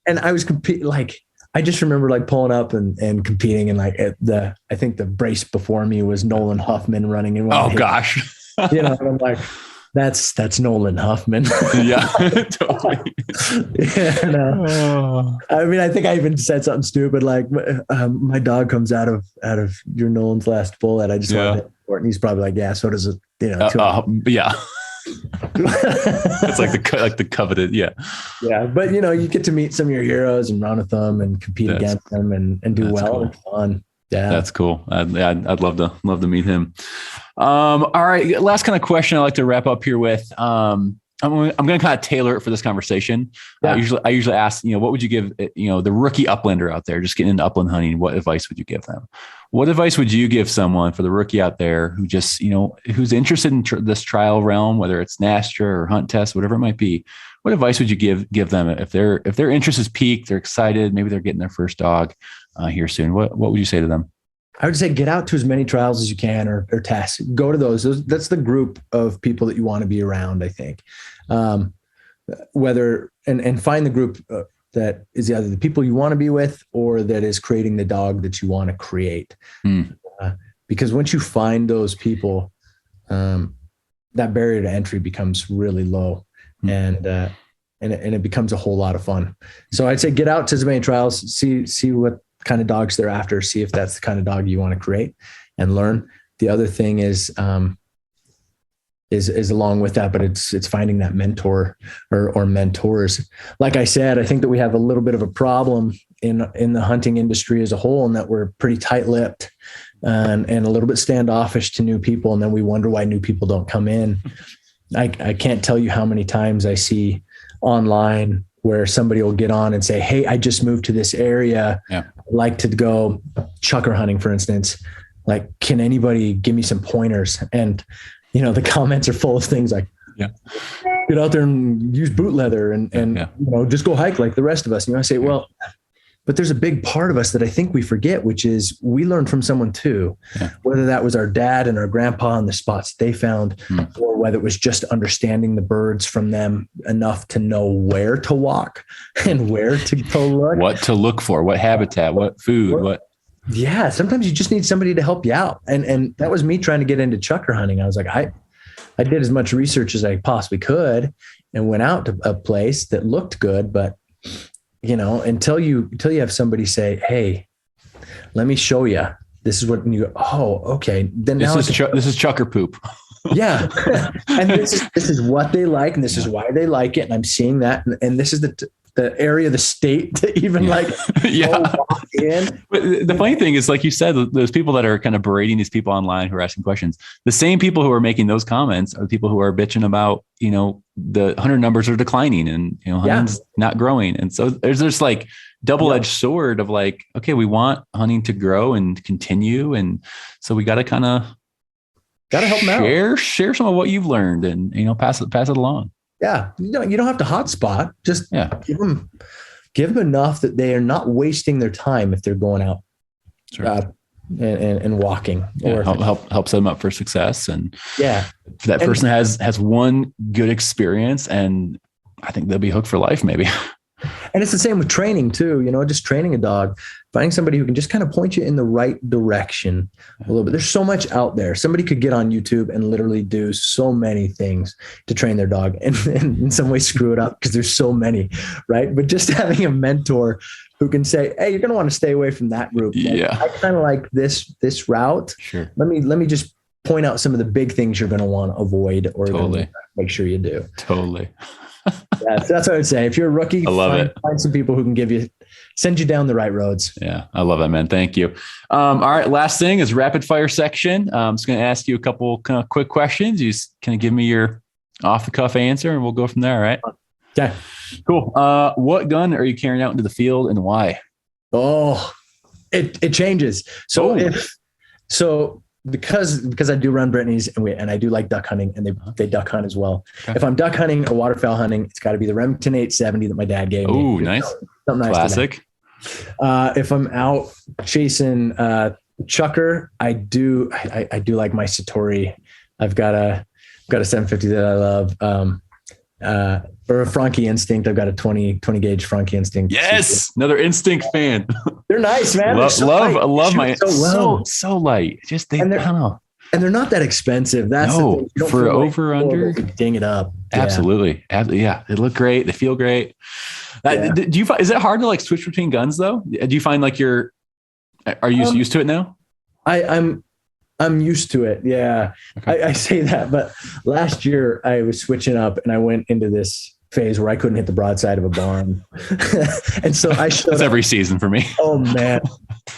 And I was competing. I just remember like pulling up and competing, and like I think the brace before me was Nolan Huffman running in one. Oh gosh. And I'm like, that's Nolan Huffman. Yeah, totally. I mean, I think I even said something stupid like, my dog comes out of your Nolan's last bullet. I just want to hit for it. And he's probably like, yeah, so does it, yeah. It's like the coveted. Yeah. But you get to meet some of your heroes and run with them and compete against them and do well. Cool. And fun. Yeah. That's cool. I'd love to meet him. All right. Last kind of question I like to wrap up here with. I'm going to kind of tailor it for this conversation. Yeah. I usually ask, what would you give, the rookie uplander out there just getting into upland hunting? What advice would you give them? What advice would you give someone for the rookie out there who just, who's interested in this trial realm, whether it's NSTRA or hunt test, whatever it might be? What advice would you give them if their interest is piqued, they're excited, maybe they're getting their first dog here soon? What would you say to them? I would say get out to as many trials as you can or tests. Go to those. That's the group of people that you want to be around, I think. Whether and find the group that is either the people you want to be with or that is creating the dog that you want to create. Because once you find those people, that barrier to entry becomes really low, and it becomes a whole lot of fun. So I'd say get out to as many trials, see what kind of dogs they're after, see if that's the kind of dog you want to create and learn. The other thing is along with that, but it's finding that mentor or mentors. Like I said, I think that we have a little bit of a problem in the hunting industry as a whole, and that we're pretty tight-lipped and a little bit standoffish to new people. And then we wonder why new people don't come in. I can't tell you how many times I see online where somebody will get on and say, hey, I just moved to this area. Yeah. I'd like to go chucker hunting, for instance. Like, can anybody give me some pointers? And, the comments are full of things like, get out there and use boot leather and just go hike like the rest of us. And I say, well, but there's a big part of us that I think we forget, which is we learned from someone too, whether that was our dad and our grandpa and the spots they found, or whether it was just understanding the birds from them enough to know where to walk and where to look, what to look for, what habitat, what food, Yeah. Sometimes you just need somebody to help you out. And that was me trying to get into chucker hunting. I was like, I did as much research as I possibly could and went out to a place that looked good, but until you have somebody say, hey, let me show you, this is what you go, oh, okay. Then this is chucker poop. Yeah. And this is what they like. And this is why they like it. And I'm seeing that. And this is the area of the state to even walk in. But the funny thing is, like you said, those people that are kind of berating these people online who are asking questions, the same people who are making those comments are the people who are bitching about, the hunter numbers are declining and, hunting's not growing. And so there's this like double-edged sword of like, okay, we want hunting to grow and continue. And so we got to kind of help them out. Share some of what you've learned and, pass it along. Yeah. You don't have to hotspot. Just give them enough that they are not wasting their time if they're going out and walking. Or help set them up for success. And if that person has one good experience, and I think they'll be hooked for life, maybe. And it's the same with training too, just training a dog, finding somebody who can just kind of point you in the right direction a little bit. There's so much out there. Somebody could get on YouTube and literally do so many things to train their dog and in some ways screw it up because there's so many, right? But just having a mentor who can say, hey, you're going to want to stay away from that group. I kind of like this route. Sure. Let me just point out some of the big things you're going to want to avoid or make sure you do. Totally. So that's what I would say. If you're a rookie, find some people who can send you down the right roads. Yeah. I love that, man. Thank you. All right. Last thing is rapid fire section. I'm just going to ask you a couple kind of quick questions. You just kind of give me your off the cuff answer and we'll go from there. All right. Okay. Cool. What gun are you carrying out into the field and why? Oh, it changes. Because I do run Brittany's and I do like duck hunting and they duck hunt as well. Okay. If I'm duck hunting or waterfowl hunting, it's got to be the Remington 870 that my dad gave me. Oh, nice. Something nice. Classic. If I'm out chasing chucker, I do like my Satori. I've got a 750 that I love. or a Frankie Instinct. I've got a 20 gauge Frankie Instinct. Yes, another Instinct fan. They're nice, man. I love my so light. Just I don't know. And they're not that expensive. That's no, for over under. Ding it up. Absolutely. Yeah. They look great. They feel great. Do you find, is it hard to like switch between guns though? Do you find like are you used to it now? I'm used to it. Yeah. Okay. I say that, but last year I was switching up and I went into this phase where I couldn't hit the broadside of a barn. And so I showed That's every season for me. Oh man.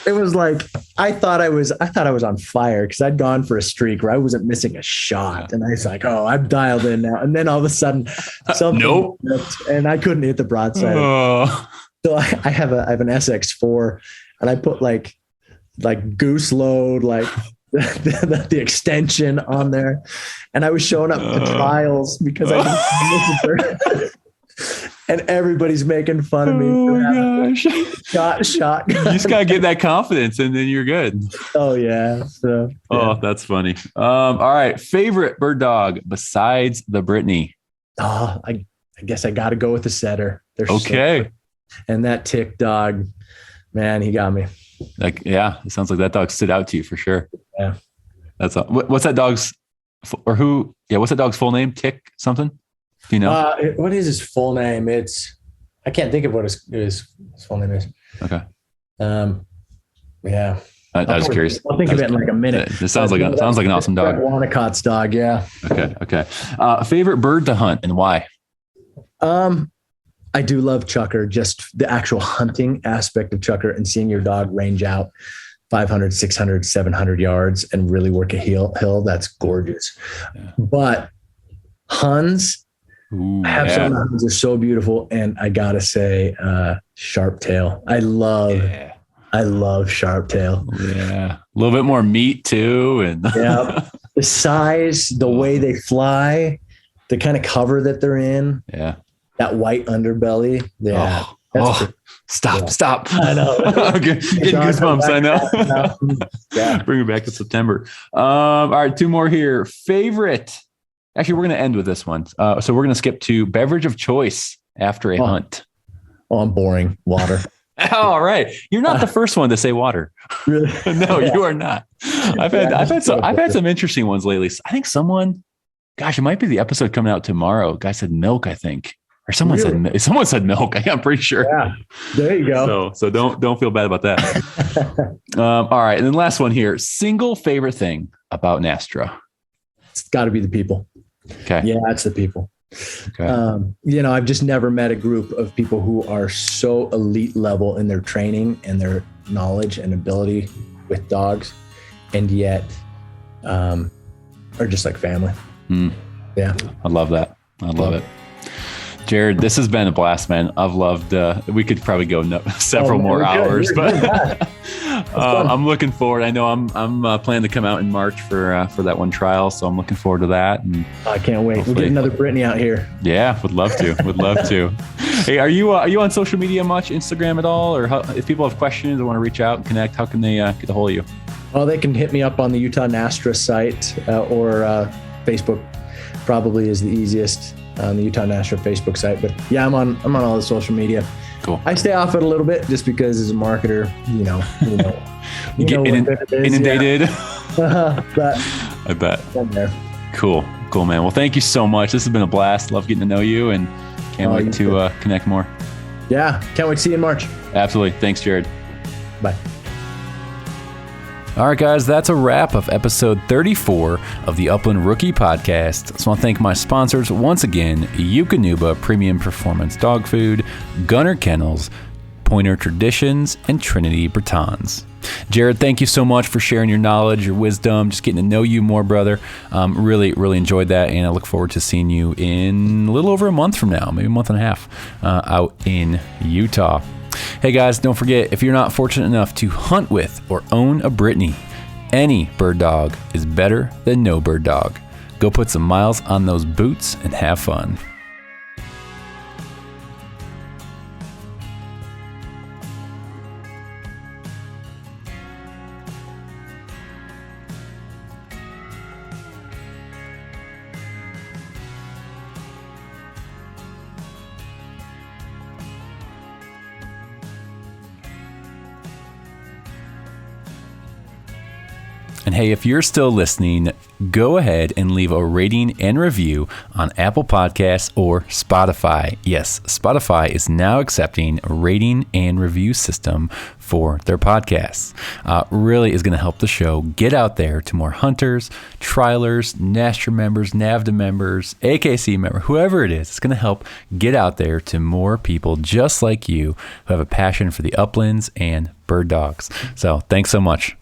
It was like, I thought I was on fire because I'd gone for a streak where I wasn't missing a shot. And I was like, oh, I'm dialed in now. And then all of a sudden something flipped and I couldn't hit the broadside. So I have an SX4 and I put like goose load, like the extension on there. And I was showing up to trials because I didn't and everybody's making fun of me. Oh gosh. Shot. You just gotta get that confidence and then you're good. Oh yeah. So yeah. Oh, that's funny. All right. Favorite bird dog besides the Brittany? Oh, I guess I gotta go with the setter. They're okay. And that tick dog, man, he got me. Like, yeah, it sounds like that dog stood out to you for sure. Yeah. That's what's that dog's what's that dog's full name? Tick something? Do you know? What is his full name? I can't think of what his full name is. Okay. Yeah. I was curious. I'll think of it in like a minute. It sounds like an awesome dog. Wannacott's dog. Yeah. Okay. Favorite bird to hunt and why? I do love chucker, just the actual hunting aspect of chucker and seeing your dog range out 500, 600, 700 yards and really work a hill. That's gorgeous. Yeah. But Huns, some Huns are so beautiful. And I gotta say, sharp tail. I love sharp tail. Yeah. A little bit more meat too. And the size, the way they fly, the kind of cover that they're in. Yeah. That white underbelly. Yeah. Stop. I know. Getting goosebumps. I know. Yeah. Bring it back to September. All right. 2 more here. Favorite. Actually, we're going to end with this one. So we're going to skip to beverage of choice after a hunt. Oh, I'm boring. Water. All right. You're not the first one to say water. Really? No, you are not. I've had some interesting ones lately. I think it might be the episode coming out tomorrow. Guy said milk, I think. Or someone said milk. I'm pretty sure. Yeah, there you go. So don't feel bad about that. All right, and then last one here. Single favorite thing about NSTRA? It's got to be the people. Okay. Yeah, it's the people. Okay. I've just never met a group of people who are so elite level in their training and their knowledge and ability with dogs, and yet are just like family. Yeah, I love that. I love it. Jared, this has been a blast, man. I've loved, we could probably go several more hours, but I'm looking forward. I know I'm planning to come out in March for that one trial. So I'm looking forward to that. And I can't wait. We'll get another Brittany out here. Yeah. Would love to. Hey, are you on social media much, Instagram at all? Or if people have questions or want to reach out and connect, how can they get a hold of you? Well, they can hit me up on the Utah NSTRA site or Facebook probably is the easiest. On the Utah NSTRA Facebook site, but yeah, I'm on all the social media. Cool. I stay off it a little bit just because as a marketer, you get inundated. But I bet. I'm there. Cool, man. Well, thank you so much. This has been a blast. Love getting to know you, and can't wait to connect more. Yeah, can't wait to see you in March. Absolutely. Thanks, Jared. Bye. All right, guys, that's a wrap of episode 34 of the Upland Rookie Podcast. So I want to thank my sponsors once again, Eukanuba Premium Performance Dog Food, Gunner Kennels, Pointer Traditions, and Trinity Bretons. Jared, thank you so much for sharing your knowledge, your wisdom, just getting to know you more, brother. Really, really enjoyed that, and I look forward to seeing you in a little over a month from now, maybe a month and a half, out in Utah. Hey guys, don't forget, if you're not fortunate enough to hunt with or own a Brittany, any bird dog is better than no bird dog. Go put some miles on those boots and have fun. And hey, if you're still listening, go ahead and leave a rating and review on Apple Podcasts or Spotify. Yes, Spotify is now accepting a rating and review system for their podcasts. Really is going to help the show get out there to more hunters, trialers, NSTRA members, NAVDA members, AKC members, whoever it is. It's going to help get out there to more people just like you who have a passion for the uplands and bird dogs. So thanks so much.